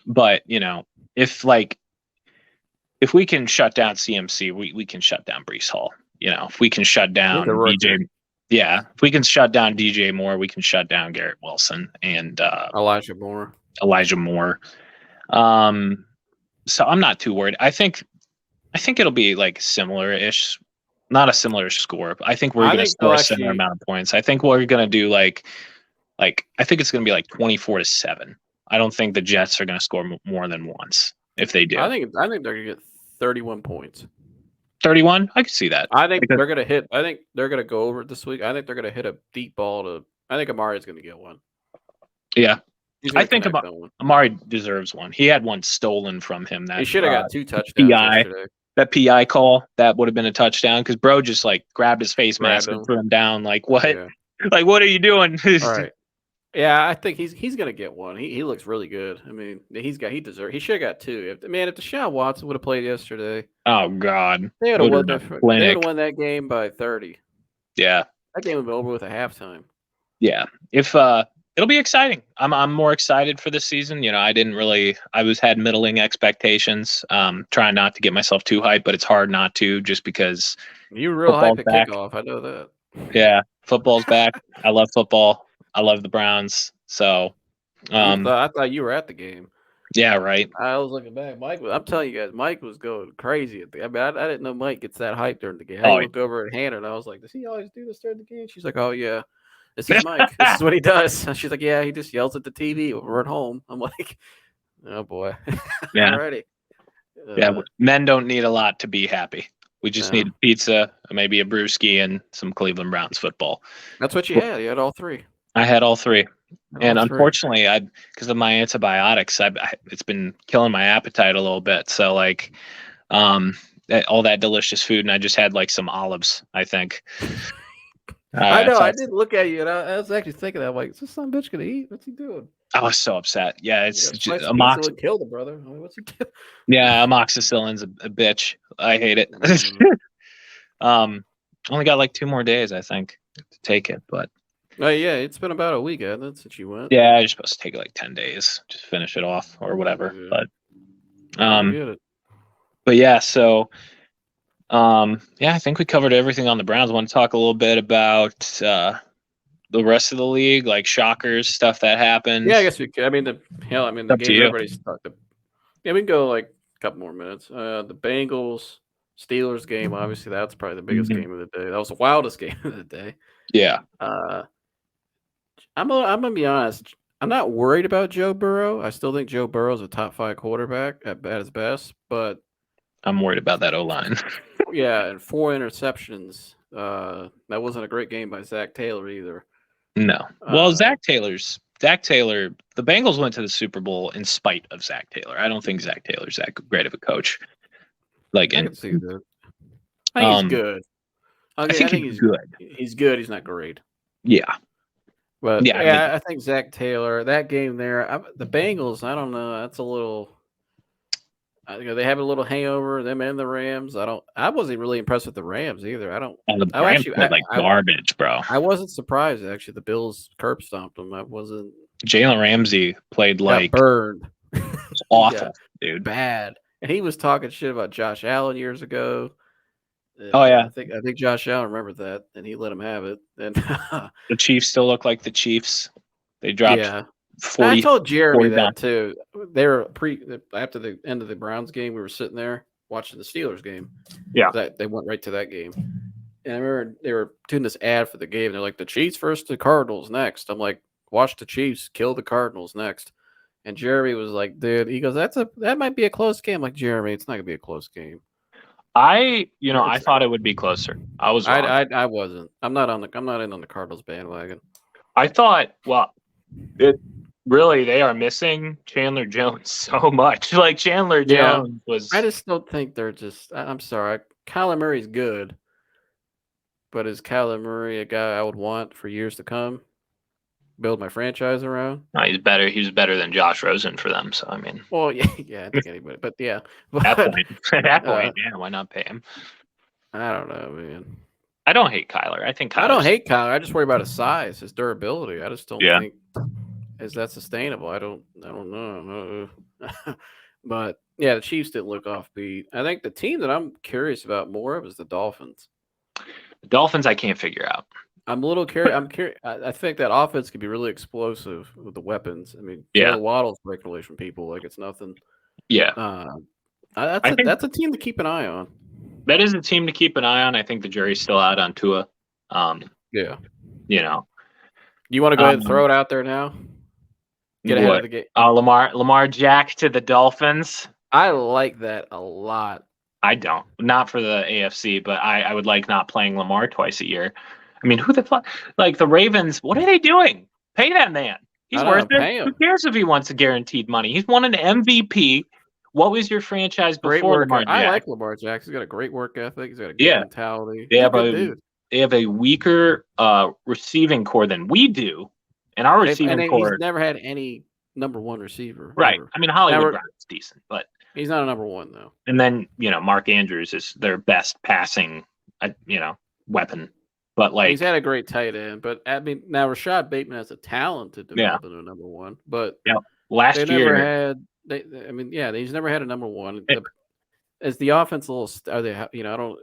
But if we can shut down CMC, we can shut down Breece Hall. If we can shut down DJ, if we can shut down DJ Moore, we can shut down Garrett Wilson and Elijah Moore. So I'm not too worried. I think it'll be like similar-ish, not a similar score. But I think we're going to score a similar amount of points. I think we're going to do like I think it's going to be like 24-7. I don't think the Jets are going to score more than once. if they do. I think they're gonna get 31 points. 31? I can see that. I think they're gonna hit. I think they're gonna go over it this week. I think they're gonna hit a deep ball to. I think Amari's gonna get one. Yeah, I think Amari deserves one. He had one stolen from him. That he should have got 2 touchdowns yesterday. That PI call, that would have been a touchdown because bro just like grabbed his face mask and threw him down. Like what? Yeah. Like what are you doing? All right. Yeah, I think he's gonna get one. He looks really good. I mean, he should have got 2. If Deshaun Watson would have played yesterday, oh God, they would have won that game by 30. Yeah, that game would be over with at halftime. Yeah, if it'll be exciting. I'm more excited for this season. You know, I had middling expectations. Trying not to get myself too hyped, but it's hard not to just because you were real hyped at kickoff. I know that. Yeah, football's back. I love football. I love the Browns. So I thought you were at the game. Yeah, right. I was looking back. I'm telling you guys, Mike was going crazy at the game. I didn't know Mike gets that hyped during the game. I looked over at Hannah and I was like, does he always do this during the game? She's like, oh yeah. This is Mike. This is what he does. She's like, yeah, he just yells at the TV when we're at home. I'm like, oh boy. Yeah. Alrighty. Yeah, men don't need a lot to be happy. We just need pizza, maybe a brewski, and some Cleveland Browns football. That's what you had. You had all 3. I had all 3. And unfortunately, because of my antibiotics, it's been killing my appetite a little bit. So like, all that delicious food, and I just had like some olives, I think. I know. I did look at you, and I was actually thinking that. I'm like, is this son bitch gonna eat? What's he doing? I was so upset. Yeah, it's just amoxicillin killed the brother. I mean, what's he doing? Yeah, amoxicillin's a bitch. I hate it. Only got like 2 more days, I think, to take it. But yeah, it's been about a week, hasn't it, since you went? Yeah, you're supposed to take it like 10 days, just finish it off or whatever. Yeah. But yeah, so. I think we covered everything on the Browns. I want to talk a little bit about the rest of the league, like shockers, stuff that happened. Yeah, I guess we could. I mean, the game everybody's talked about. Yeah, we can go like a couple more minutes. The Bengals Steelers game, obviously, that's probably the biggest game of the day. That was the wildest game of the day. Yeah. I'm gonna be honest. I'm not worried about Joe Burrow. I still think Joe Burrow's a top 5 quarterback at his best, but I'm worried about that O-line. Yeah, and 4 interceptions. That wasn't a great game by Zach Taylor either. No. Well, Zach Taylor, the Bengals went to the Super Bowl in spite of Zach Taylor. I don't think Zach Taylor's that great of a coach. I can see that. I think he's good. I think he's good. He's good. He's not great. Yeah. But I think Zach Taylor, that game there, the Bengals, I don't know. That's a little. They have a little hangover. Them and the Rams. I wasn't really impressed with the Rams either. The Rams played like garbage, bro. I wasn't surprised actually. The Bills curb stomped them. I wasn't. Jalen Ramsey played like burned. It's awful, dude. Bad. And he was talking shit about Josh Allen years ago. Oh yeah, I think Josh Allen remembered that, and he let him have it. And the Chiefs still look like the Chiefs. They dropped. 40, I told Jeremy that too. They were after the end of the Browns game. We were sitting there watching the Steelers game. Yeah, they went right to that game, and I remember they were doing this ad for the game. They're like, "The Chiefs versus the Cardinals next." I'm like, "Watch the Chiefs kill the Cardinals next." And Jeremy was like, "Dude," he goes, "That might be a close game." I'm like, Jeremy, it's not gonna be a close game. I thought it would be closer. I was wrong. I wasn't. I'm not in on the Cardinals bandwagon. I thought, really, they are missing Chandler Jones so much. Like Chandler Jones was. I just don't think they're just. I'm sorry. Kyler Murray's good, but is Kyler Murray a guy I would want for years to come? Build my franchise around? No, he's better. He was better than Josh Rosen for them. So I mean. Well, yeah, I think anybody, but yeah. At that point, why not pay him? I don't know, man. I don't hate Kyler. I don't hate Kyler. I just worry about his size, his durability. I just don't think. Is that sustainable? I don't know. But yeah, the Chiefs didn't look offbeat. I think the team that I'm curious about more of is the Dolphins. The Dolphins, I can't figure out. I'm a little curious. I'm curious. I think that offense could be really explosive with the weapons. I mean, Waddle's breaking away from people like it's nothing. Yeah. That's a team to keep an eye on. That is a team to keep an eye on. I think the jury's still out on Tua. Yeah. You know. You want to go ahead and throw it out there now? Get ahead of the game. Lamar Jack to the Dolphins. I like that a lot. I don't. Not for the AFC, but I would like not playing Lamar twice a year. I mean, who the fuck? Like the Ravens, what are they doing? Pay that man. He's I don't worth know, it. pay Who him. cares if he wants a guaranteed money? He's won an MVP. What was your franchise Great before work. Lamar I Jackson? like Lamar Jackson. He's got a great work ethic. He's got a good Yeah, mentality. they He's a have good a dude. they have a weaker receiving core than we do, and our receiving He's core. never had any number one receiver. Right. Ever. I mean, Hollywood Never. Brown is decent, but He's not a number one though. and then Mark Andrews is their best passing, weapon. But like He's had a great tight end, but I mean, now Rashad Bateman has a talent to develop into a number one, but last they year never had. He's never had a number one. As the offense, are they? I don't.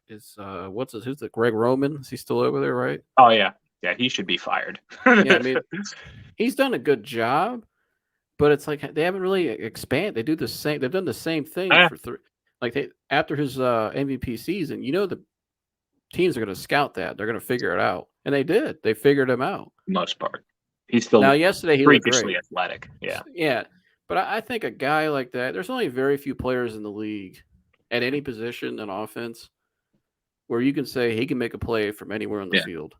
Is who's the Greg Roman? Is he still over there? Right? Oh yeah, he should be fired. Yeah, I mean, he's done a good job, but it's like they haven't really expanded. They do the same. They've done the same thing for three. Like after his MVP season, the teams are going to scout that. They're going to figure it out, and they did. They figured him out. For the most part, he's still now. Yesterday, he looked freakishly great. athletic. Yeah, yeah. But I think a guy like that, there's only very few players in the league at any position in offense where you can say he can make a play from anywhere on the field.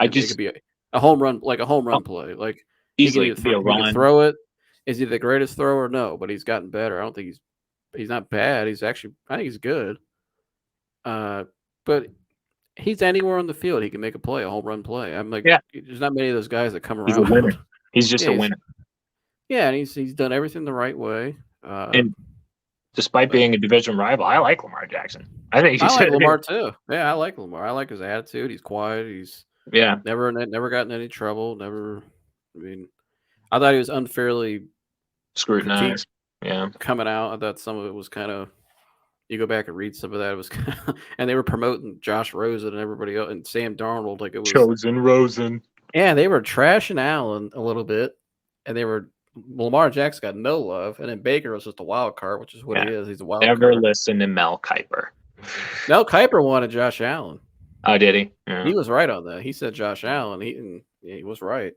It could be a home run, like a home run play. Like easily he can throw it. Is he the greatest thrower? No, but he's gotten better. I don't think he's not bad. I think he's good. But he's anywhere on the field. He can make a play, a home run play. I'm like, there's not many of those guys that come around. He's a winner. He's just a winner. Yeah, and he's done everything the right way. And despite being a division rival, I like Lamar Jackson. I like Lamar too. Yeah, I like Lamar. I like his attitude. He's quiet. He's never gotten any trouble. Never. I mean, I thought he was unfairly scrutinized. Yeah, coming out. I thought some of it was kind of. You go back and read some of that. It was kind of, and they were promoting Josh Rosen and everybody else and Sam Darnold like it was chosen Rosen. Yeah, they were trashing Allen a little bit, and they were. Lamar Jackson got no love, and then Baker was just a wild card, which is what he is. He's a wild card. Never listen to Mel Kiper. Mel Kiper wanted Josh Allen. Oh, did he? Yeah. He was right on that. He said Josh Allen. He was right.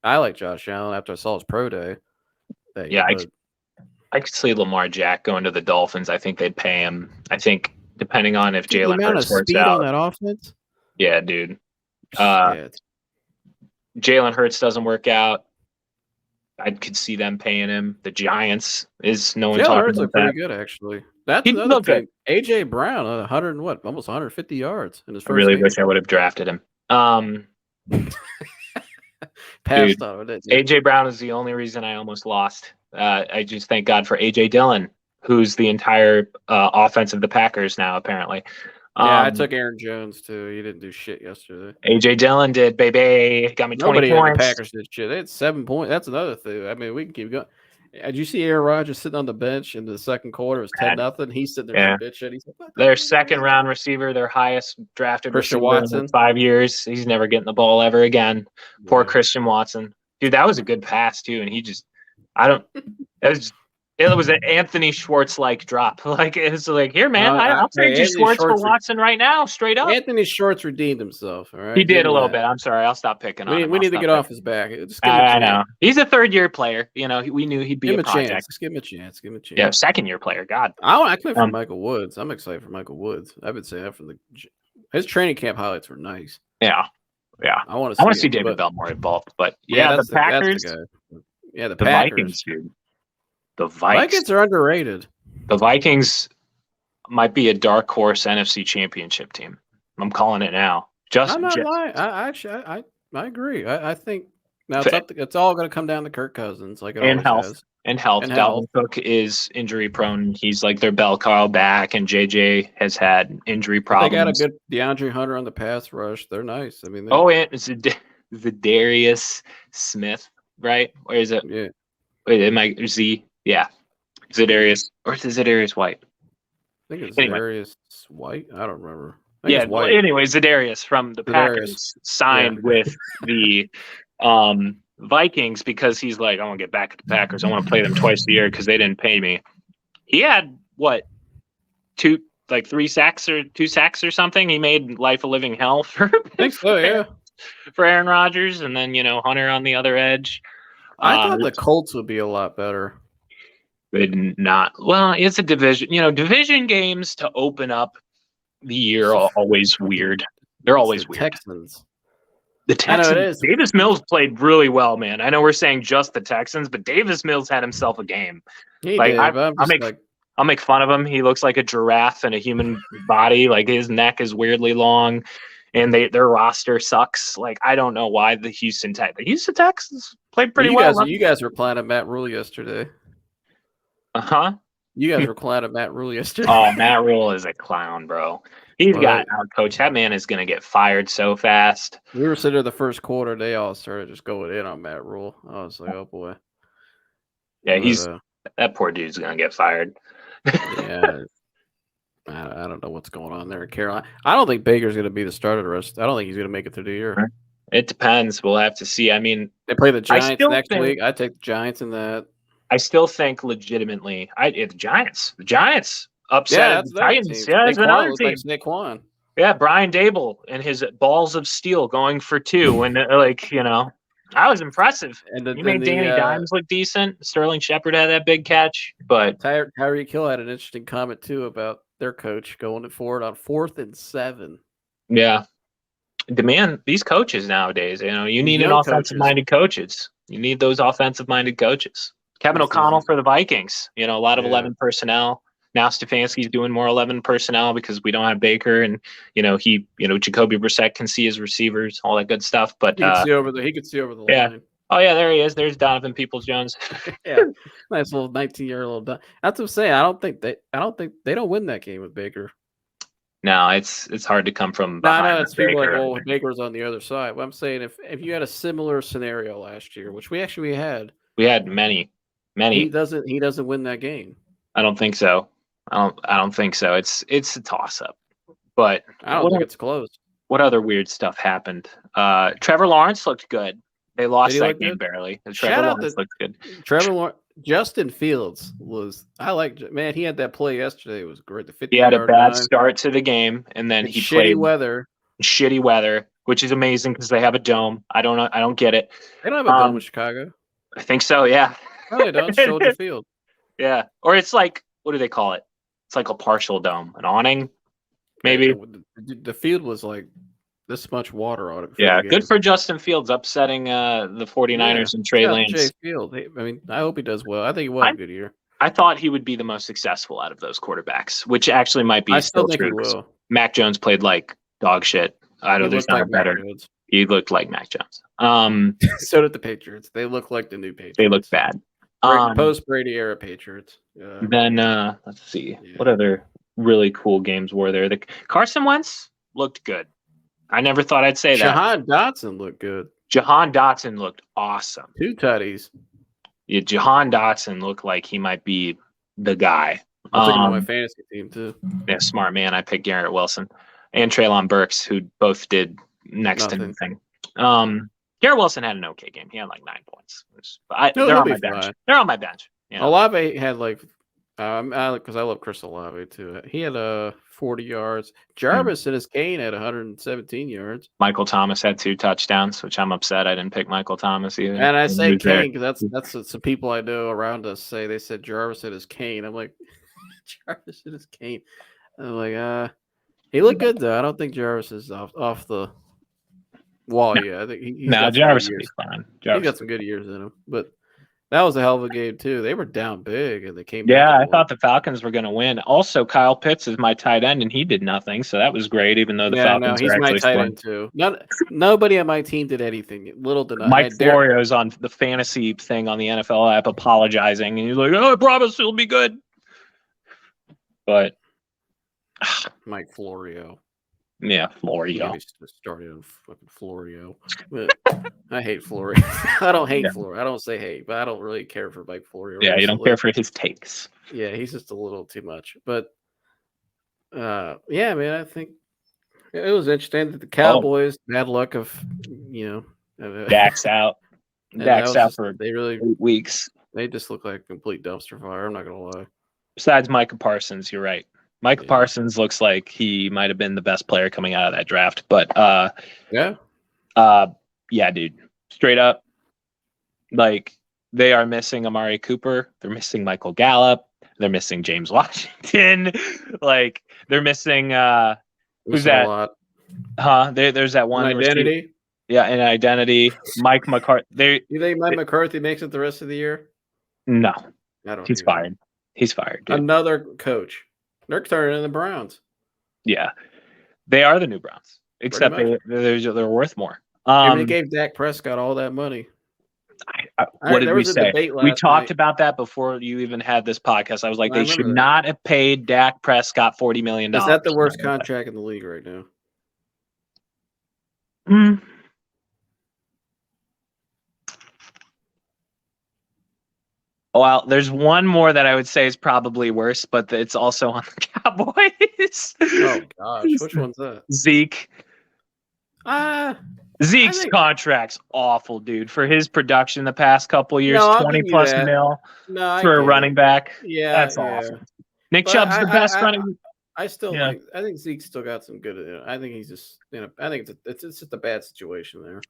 I like Josh Allen after I saw his pro day. I could see Lamar Jack going to the Dolphins. I think they'd pay him. I think depending on if Jalen Hurts works out. On that offense? Yeah, dude. Jalen Hurts doesn't work out. I could see them paying him. The Giants is no one talking about that. Pretty good actually. That's another thing. AJ Brown, almost 150 yards in his first. I really wish I would have drafted him. Passed on it. AJ Brown is the only reason I almost lost. I just thank God for AJ Dillon, who's the entire offense of the Packers now, apparently. I took Aaron Jones too. He didn't do shit yesterday. AJ Dillon did, baby. Got me 20 points. The Packers did shit. They had 7 points. That's another thing. I mean, we can keep going. Did you see Aaron Rodgers sitting on the bench in the second quarter? It was 10-0. He's sitting there bitching. He's like, their second round receiver, their highest drafted Christian Watson in 5 years. He's never getting the ball ever again. Poor Christian Watson. Dude, that was a good pass too, and he just it was an Anthony Schwartz-like drop. Like it was like, here, man, I'll trade you Schwartz for Watson right now, straight up. Anthony Schwartz redeemed himself. All right, he did a little bit. I'm sorry, I'll stop picking on him. We need to get off his back. I know he's a third-year player. We knew he'd be a project. Let's give him a chance. Give him a chance. Yeah, second-year player. God, I claim for Michael Woods. I'm excited for Michael Woods. I've been saying that from his training camp highlights were nice. Yeah. I want to see David Bell more involved, but the Packers. The Packers. Vikings, dude. The Vikings are underrated. The Vikings might be a dark horse NFC Championship team. I'm calling it now. I'm not lying. I agree. I think now it's all going to come down to Kirk Cousins, like it always has. And health. Dalvin Cook is injury prone. He's like their bell cow back, and JJ has had injury problems. They got a good DeAndre Hunter on the pass rush. They're nice. I mean, and it's Darius Smith, right? Or is it? Yeah. Wait, am I Z? Yeah. Zadarius, or is it Zadarius White? I think it's Zadarius White. I don't remember. Anyway, Zadarius from the Packers signed with the Vikings because he's like, I want to get back at the Packers. I want to play them twice a year because they didn't pay me. He had two sacks or something. He made life a living hell for for Aaron Rodgers, and then Hunter on the other edge. I thought the Colts would be a lot better. Not well. It's a division. Division games to open up the year are always weird. They're It's always the weird. Texans. The I know it Texans. is. Davis Mills played really well, man. I know we're saying just the Texans, but Davis Mills had himself a game. He Like did, but I'm just I'll make fun of him. He looks like a giraffe in a human body. Like his neck is weirdly long, and their roster sucks. Like I don't know why the Houston Texans played pretty well. You guys were playing at Matt Rule yesterday. Uh-huh. You guys were playing at Matt Rule yesterday. Oh, Matt Rule is a clown, bro. He's got out coach. That man is gonna get fired so fast. We were sitting there the first quarter. They all started just going in on Matt Rule. I was like, oh boy. Yeah, that poor dude's gonna get fired. Yeah. I don't know what's going on there in Carolina. I don't think Baker's going to be the starter the rest. I don't think he's going to make it through the year. It depends. We'll have to see. I mean, they play the Giants next week. I take the Giants in that. I still think legitimately, the Giants upset the Titans. Yeah, it's another team. Like Saquon. Yeah, Brian Dable and his balls of steel going for 2, and I was impressive. And he made Danny Dimes look decent. Sterling Shepard had that big catch, but Tyreek Hill had an interesting comment too about their coach going forward on 4th and 7. Yeah. Demand these coaches nowadays. You need an offensive-minded coaches. You need those offensive-minded coaches. Kevin O'Connell for the Vikings. A lot of 11 personnel. Now Stefanski's doing more 11 personnel because we don't have Baker, and Jacoby Brissett can see his receivers, all that good stuff. But he could see over the line. Oh yeah, there he is. There's Donovan Peoples-Jones. Yeah, nice little 19-year-old. That's what I'm saying. I don't think they don't win that game with Baker. No, it's hard to come from behind. No, it's people like, Baker's on the other side. But I'm saying if you had a similar scenario last year, which we had many. He doesn't win that game. I don't think so. I don't think so. It's a toss up. But I don't think it's close. What other weird stuff happened? Trevor Lawrence looked good. They lost that game barely. Trevor Lawrence looked good. Justin Fields man, he had that play yesterday. It was great. He had a bad start to the game, and then he played shitty weather, which is amazing because they have a dome. I don't get it. They don't have a dome in Chicago. I think so, yeah. No, they don't. Soldier Field. Yeah. Or it's like, what do they call it? It's like a partial dome, an awning, maybe. The field was like this much water on it. Yeah, good for Justin Fields upsetting the 49ers and Trey Lance. Jay Field. I hope he does well. I think he will have a good year. I thought he would be the most successful out of those quarterbacks, which actually might be still true. He will. Mac Jones played like dog shit. I don't know. There's not better. He looked like Mac Jones. So did the Patriots. They look like the new Patriots. They look bad. Post Brady era Patriots. Then let's see. Yeah. What other really cool games were there? The Carson Wentz looked good. I never thought I'd say that. Jahan Dotson looked good. Jahan Dotson looked awesome. 2 tutties. Yeah, Jahan Dotson looked like he might be the guy. I took him on my fantasy team too. Yeah, smart man. I picked Garrett Wilson and Treylon Burks, who both did next to nothing. Garrett Wilson had an okay game. He had like 9 points. They're on my bench. Fine. They're on my bench. Olave had like, because I love Chris Olave too. He had 40 yards. Jarvis and his Kane had 117 yards. Michael Thomas had 2 touchdowns, which I'm upset I didn't pick Michael Thomas either. And I say Kane because that's what some people I know around us say. They said Jarvis and his Kane. I'm like, Jarvis and his Kane. I'm like, he looked good though. I don't think Jarvis is off the wall. Yeah, I think he's Jarvis will be fine. He's got some good years in him, but that was a hell of a game too. They were down big and they came. Yeah, I thought the Falcons were going to win. Also, Kyle Pitts is my tight end, and he did nothing, so that was great. Even though the Falcons he's my tight end too. Nobody on my team did anything. Little did I. Mike Florio's on the fantasy thing on the NFL app apologizing, and he's like, "Oh, I promise it'll be good." But Mike Florio. Yeah, Florio. Maybe started on fucking Florio. But I hate Florio. I don't hate Florio. I don't say hate, but I don't really care for Mike Florio. Yeah, you don't care for his takes. Yeah, he's just a little too much. But yeah, man, I think it was interesting that the Cowboys had luck of Dak's out. Dak's out for 8 weeks. They just look like a complete dumpster fire. I'm not gonna lie. Besides Micah Parsons, you're right. Micah Parsons looks like he might have been the best player coming out of that draft. But yeah, dude, straight up, like they are missing Amari Cooper. They're missing Michael Gallup. They're missing James Washington. Like they're missing who's a that? lot. There's that An one identity. receiver. Yeah, an identity. Mike McCarthy. You think Mike McCarthy makes it the rest of the year? No, I don't. he's fired. He's fired. Dude. Another coach. They're turning in the Browns. Yeah, they are the new Browns, except they're worth more. They gave Dak Prescott all that money. What did we say? We talked about that before you even had this podcast. I was like, they should not have paid Dak Prescott $40 million. Is that the worst contract in the league right now? Well, there's one more that I would say is probably worse, but it's also on the Cowboys. Oh gosh, which one's that? Zeke. Zeke's contract's awful, dude. For his production the past couple years, 20+ mil for a running back. Yeah, that's awful. Nick Chubb's the best running. I think Zeke's still got some good. I think he's just, I think it's just a bad situation there.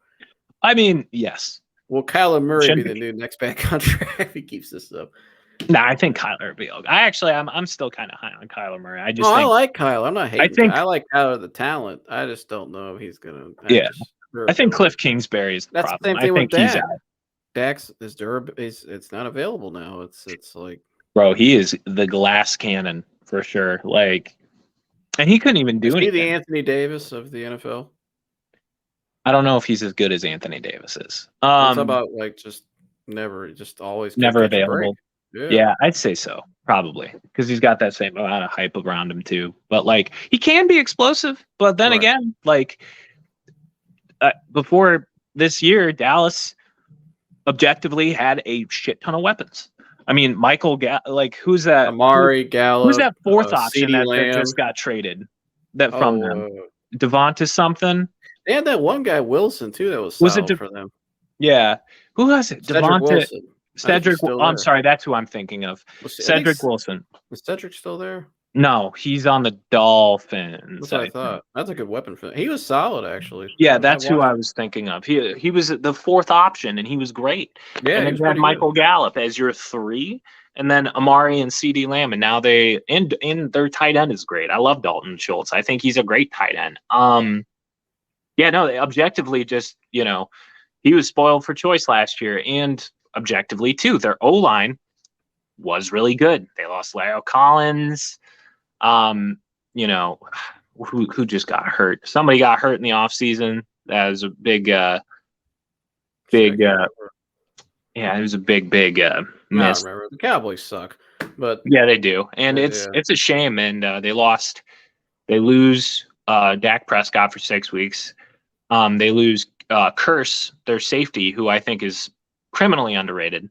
I mean, yes. Will Kyler Murray be the new next bad contract if he keeps this up? No, I think Kyler will be okay. I'm still kind of high on Kyler Murray. I like Kyler. I'm not hating. I like Kyler the talent. I just don't know if he's gonna. I think Cliff Kingsbury is the problem. The same thing with Dak. He's out. Dak's is durable. It's not available now. It's like, bro, he is the glass cannon for sure. Like, and he couldn't even do anything. Is he the Anthony Davis of the NFL? I don't know if he's as good as Anthony Davis is. It's about just always never available. Yeah, I'd say so, probably, because he's got that same amount of hype around him too. But like, he can be explosive. But then again, like before this year, Dallas objectively had a shit ton of weapons. I mean, who's that? Amari Gallup. Who's that fourth option that just got traded? From them, Devonta something. They had that one guy Wilson too. That was solid for them. Yeah, who was it? Devonta. Cedric. I'm sorry, that's who I'm thinking of. Cedric Wilson. Is Cedric still there? No, he's on the Dolphins. That's what I thought. That's a good weapon for him. He was solid, actually. Yeah, that's who I was thinking of. He was the fourth option, and he was great. Yeah, and then you had Michael Gallup as your 3, and then Amari and CeeDee Lamb, and now their tight end is great. I love Dalton Schultz. I think he's a great tight end. They objectively just, he was spoiled for choice last year, and objectively too, their O-line was really good. They lost La'el Collins. Who just got hurt? Somebody got hurt in the offseason. That was a big it was a big miss. The Cowboys suck, but yeah, they do, and it's a shame. And they lose Dak Prescott for 6 weeks. They lose Curse, their safety, who I think is criminally underrated.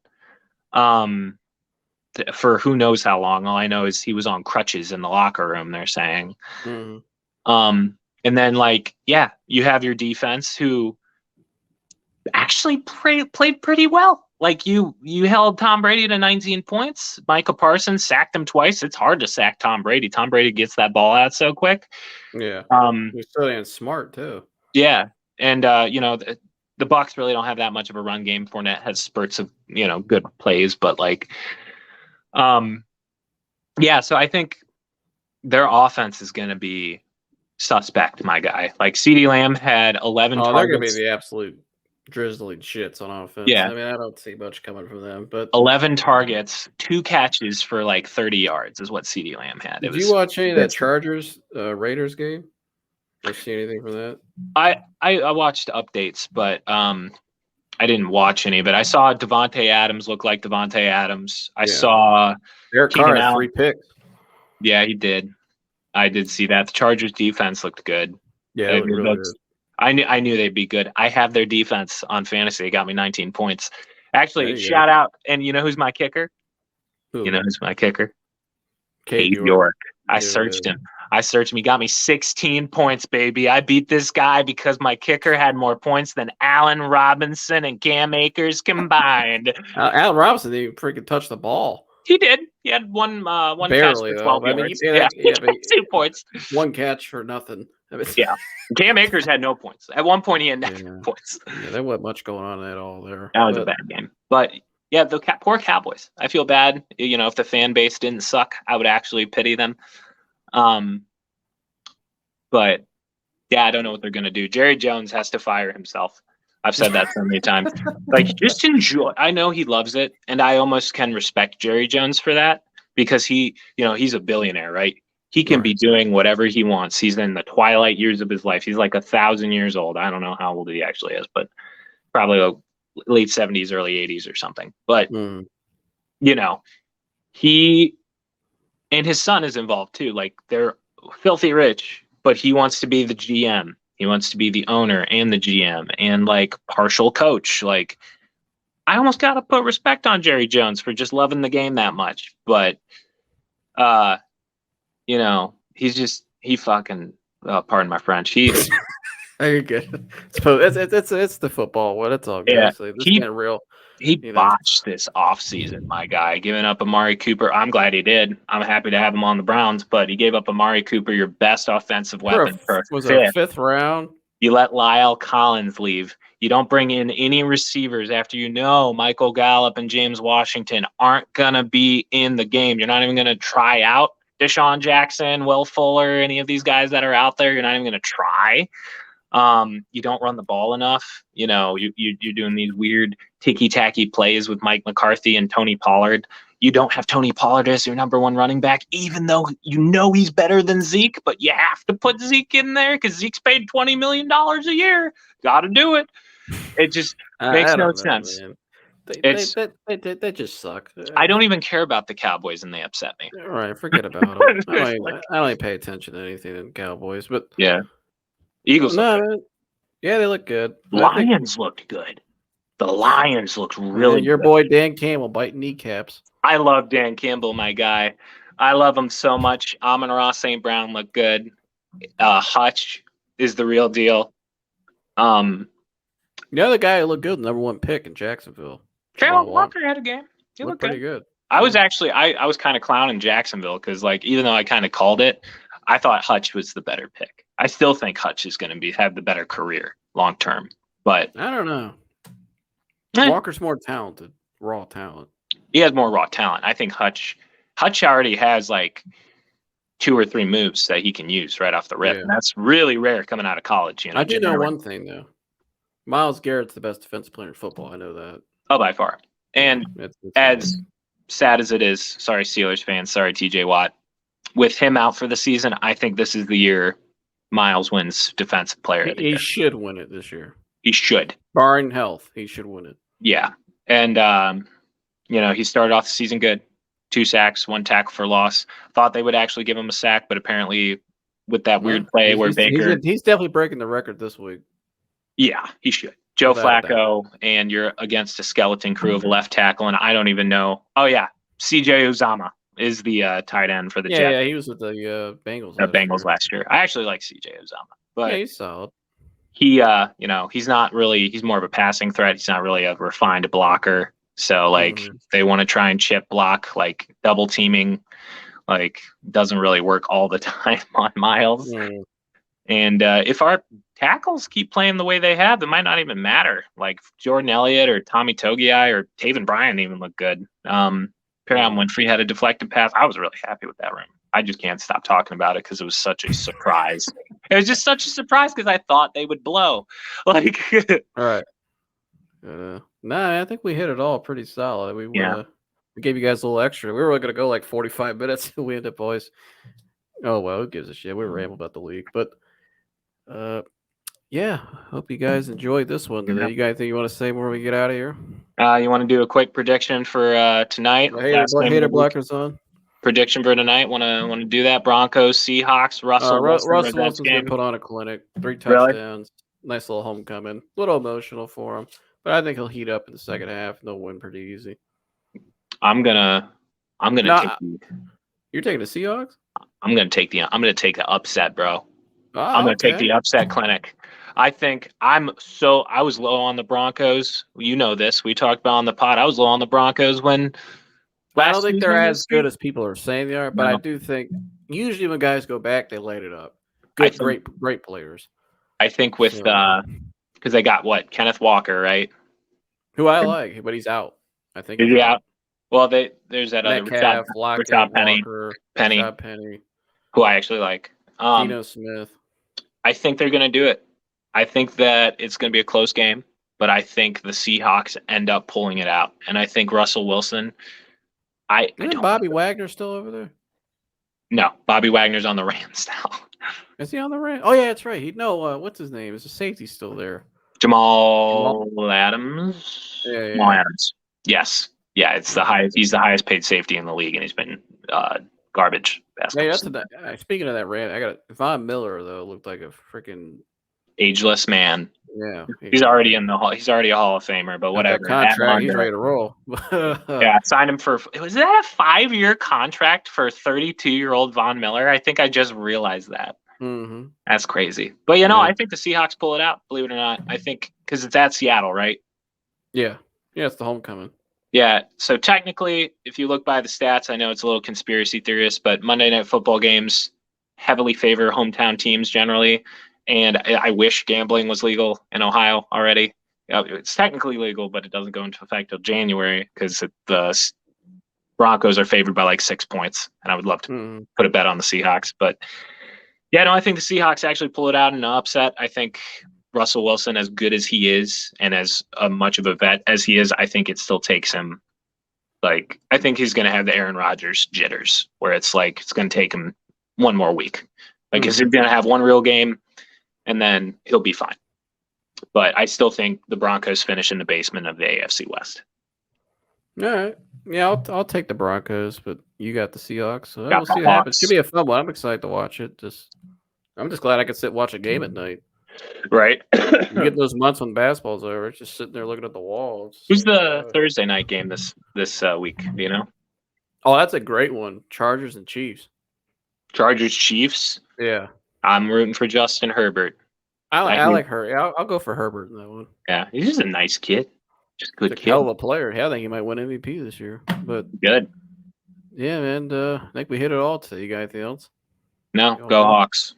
For who knows how long. All I know is he was on crutches in the locker room, they're saying. And then you have your defense who actually played pretty well. Like you held Tom Brady to 19 points. Micah Parsons sacked him twice. It's hard to sack Tom Brady. Tom Brady gets that ball out so quick. Yeah. He's so smart too. Yeah. And the Bucs really don't have that much of a run game. Fournette has spurts of, good plays, but so I think their offense is going to be suspect, my guy. Like CeeDee Lamb had 11 targets. They're going to be the absolute drizzling shits on offense. Yeah. I mean, I don't see much coming from them, but 11 targets, 2 catches for 30 yards is what CeeDee Lamb had. Did you watch any of that Chargers Raiders game? Did you see anything from that? I watched updates, but I didn't watch any, but I saw Devontae Adams look like Devontae Adams. I saw Derek Carr had 3 picks. Yeah, he did. I did see that. The Chargers defense looked good. Yeah, it really good. I knew they'd be good. I have their defense on fantasy. It got me 19 points. Actually, shout out. And you know who's my kicker? Who? You know who's my kicker? Cade York. I searched him. He got me 16 points, baby. I beat this guy because my kicker had more points than Allen Robinson and Cam Akers combined. Allen Robinson didn't even freaking touch the ball. He did. He had one barely, catch for 12 yards. He 2 points. One catch for nothing. Yeah. Cam Akers had no points. At one point, he had points. Yeah, there wasn't much going on at all there. That was a bad game. But Yeah, the poor Cowboys. I feel bad. If the fan base didn't suck, I would actually pity them. But yeah, I don't know what they're gonna do. Jerry Jones has to fire himself. I've said that so many times. Like, just enjoy. I know he loves it, and I almost can respect Jerry Jones for that because he's a billionaire, right? He can be doing whatever he wants. He's in the twilight years of his life. He's like 1,000 years old. I don't know how old he actually is, but probably like late 70s, early 80s or something. But he and his son is involved too. Like, they're filthy rich, but he wants to be the GM. He wants to be the owner and the GM and like partial coach. Like, I almost got to put respect on Jerry Jones for just loving the game that much. But, he fucking, pardon my French. He's you're good. It's the football one. It's all good. Yeah, This ain't real. He botched this offseason, my guy, giving up Amari Cooper. I'm glad he did. I'm happy to have him on the Browns, but he gave up Amari Cooper, your best offensive weapon, for a fifth round. You let Lyle Collins leave. You don't bring in any receivers after Michael Gallup and James Washington aren't going to be in the game. You're not even going to try out Deshaun Jackson, Will Fuller, any of these guys that are out there. You're not even going to try. You don't run the ball enough. You're doing these weird ticky-tacky plays with Mike McCarthy and Tony Pollard. You don't have Tony Pollard as your number one running back, even though he's better than Zeke, but you have to put Zeke in there because Zeke's paid $20 million a year. Got to do it. It just makes no sense. They just suck. I don't even care about the Cowboys, and they upset me. All right, forget about them. I don't even pay attention to anything in Cowboys, but yeah. Eagles. Yeah, they look good. Lions looked good. The Lions looked really your good. boy Dan Campbell biting kneecaps. I love Dan Campbell, my guy. I love him so much. Amon-Ra St. Brown looked good. Hutch is the real deal. The other guy who looked good, number one pick in Jacksonville. Traylon Walker had a game. He looked pretty good. I was actually I was kind of clowning Jacksonville because, like, even though I kind of called it, I thought Hutch was the better pick. I still think Hutch is going to have the better career long term, but I don't know. Walker's more talented, raw talent. He has more raw talent. I think Hutch already has like 2 or 3 moves that he can use right off the rip. Yeah. And that's really rare coming out of college. I do know one thing though. Myles Garrett's the best defensive player in football. I know that. Oh, by far. And it's as sad as it is, sorry Steelers fans, sorry TJ Watt, with him out for the season, I think this is the year Myles wins defensive player of the year. He should win it this year. He should. Barring health, he should win it. Yeah. And, he started off the season good. 2 sacks, 1 tackle for loss. Thought they would actually give him a sack, but apparently with that weird play where Baker... He's definitely breaking the record this week. Yeah, he should. Joe Flacco, and you're against a skeleton crew of left tackle, and I don't even know... Oh, yeah. CJ Uzomah is the tight end for the Jets. Yeah, he was with the Bengals last year. I actually like CJ Uzomah. But yeah, he's solid. He, he's not really... He's more of a passing threat. He's not really a refined blocker. So, they want to try and chip block, like, double teaming, like, doesn't really work all the time on Myles. Mm. And if our tackles keep playing the way they have, it might not even matter. Like, Jordan Elliott or Tommy Togiai or Taven Bryan even look good. Perrion Winfrey had a deflected pass. I was really happy with that room. I just can't stop talking about it because it was such a surprise. It was just such a surprise because I thought they would blow. Like, all right. I think we hit it all pretty solid. We gave you guys a little extra. We were going to go like 45 minutes. We ended up, boys. Oh, well, who gives a shit? We were rambling about the league. But, hope you guys enjoyed this one today. You guys think you want to say before we get out of here? You want to do a quick prediction for tonight? Hater Blackers on. Prediction for tonight. Want to do that? Broncos, Seahawks, Russell Wilson's going to put on a clinic. 3 touchdowns. Really? Nice little homecoming. A little emotional for him. But I think he'll heat up in the second half. They'll win pretty easy. I'm gonna take You're taking the Seahawks? I'm gonna take the upset, bro. I'm gonna take the upset clinic. I think I was low on the Broncos. You know this. We talked about on the pod. I was low on the Broncos when I don't think they're as good as people are saying they are, but I do think usually when guys go back, they light it up. Great players. I think with because they got Kenneth Walker, right? Who I like, but he's out. I think. Is he out? Well, there's that other Metcalf, Rashad Lockett, Penny, Walker, Penny, Rashad Penny, who I actually like. Geno Smith. I think they're going to do it. I think that it's going to be a close game, but I think the Seahawks end up pulling it out. And I think Russell Wilson. Isn't Bobby Wagner still over there? No, Bobby Wagner's on the Rams now. Is he on the Rams? Oh yeah, that's right. What's his name? Is the safety still there? Jamal Adams. Yeah. Jamal Adams. Yes. Yeah, it's the highest. He's the highest paid safety in the league, and he's been garbage basketball. Yeah, speaking of that Ram, I got Von Miller though. Looked like a freaking ageless man. Yeah, he's already in the hall. He's already a Hall of Famer, but whatever. Contract, he's ready to roll. Yeah, signed him for. Was that a 5-year contract for 32-year-old Von Miller? I think I just realized that. Mm-hmm. That's crazy. But I think the Seahawks pull it out. Believe it or not, I think because it's at Seattle, right? Yeah, it's the homecoming. Yeah. So technically, if you look by the stats, I know it's a little conspiracy theorist, but Monday Night Football games heavily favor hometown teams generally. And I wish gambling was legal in Ohio already. It's technically legal, but it doesn't go into effect till January because the Broncos are favored by like 6 points. And I would love to put a bet on the Seahawks. But yeah, no, I think the Seahawks actually pull it out in an upset. I think Russell Wilson, as good as he is and as much of a vet as he is, I think it still takes him. Like, I think he's going to have the Aaron Rodgers jitters where it's like it's going to take him one more week. Like, he's going to have one real game. And then he'll be fine. But I still think the Broncos finish in the basement of the AFC West. All right. Yeah, I'll take the Broncos, but you got the Seahawks. So we'll see what happens. Should be a fun one. I'm excited to watch it. I'm just glad I could sit and watch a game at night. Right. You get those months when basketball's over. It's just sitting there looking at the wall. Who's the Thursday night game this week? Do you know? Oh, that's a great one. Chargers and Chiefs. Chargers, Chiefs? Yeah. I'm rooting for Justin Herbert. I like her. Yeah, I'll go for Herbert in that one. Yeah, he's just a nice kid. Just a good kid. Hell of a player. Yeah, I think he might win MVP this year. But good. Yeah, man. I think we hit it all today. You got anything else? No, go Hawks.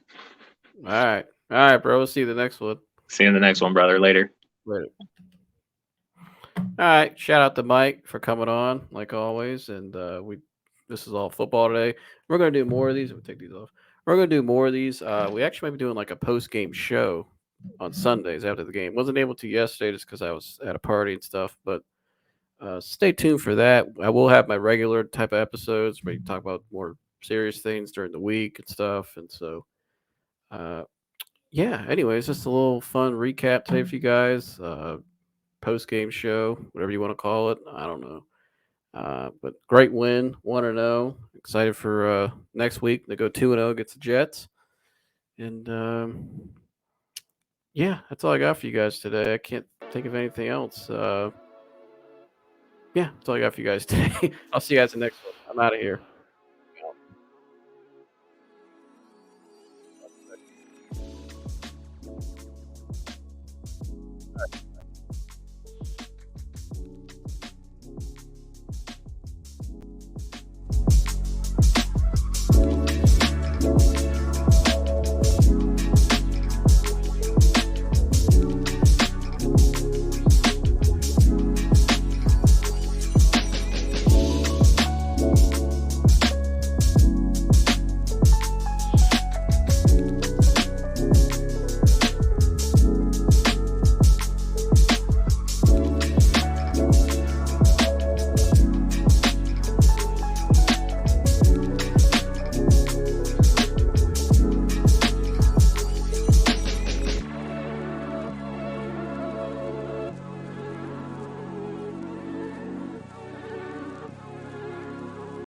All right, bro. We'll see you the next one. See you in the next one, brother. Later. All right. Shout out to Mike for coming on, like always. And this is all football today. We're gonna do more of these. We'll take these off. We're going to do more of these. We actually might be doing like a post-game show on Sundays after the game. Wasn't able to yesterday just because I was at a party and stuff, but stay tuned for that. I will have my regular type of episodes where you talk about more serious things during the week and stuff. And so, anyways, just a little fun recap today for you guys. Post-game show, whatever you want to call it. I don't know. But great win, 1-0. Excited for next week. They go 2-0 against the Jets. And that's all I got for you guys today. I can't think of anything else. That's all I got for you guys today. I'll see you guys in the next one. I'm out of here.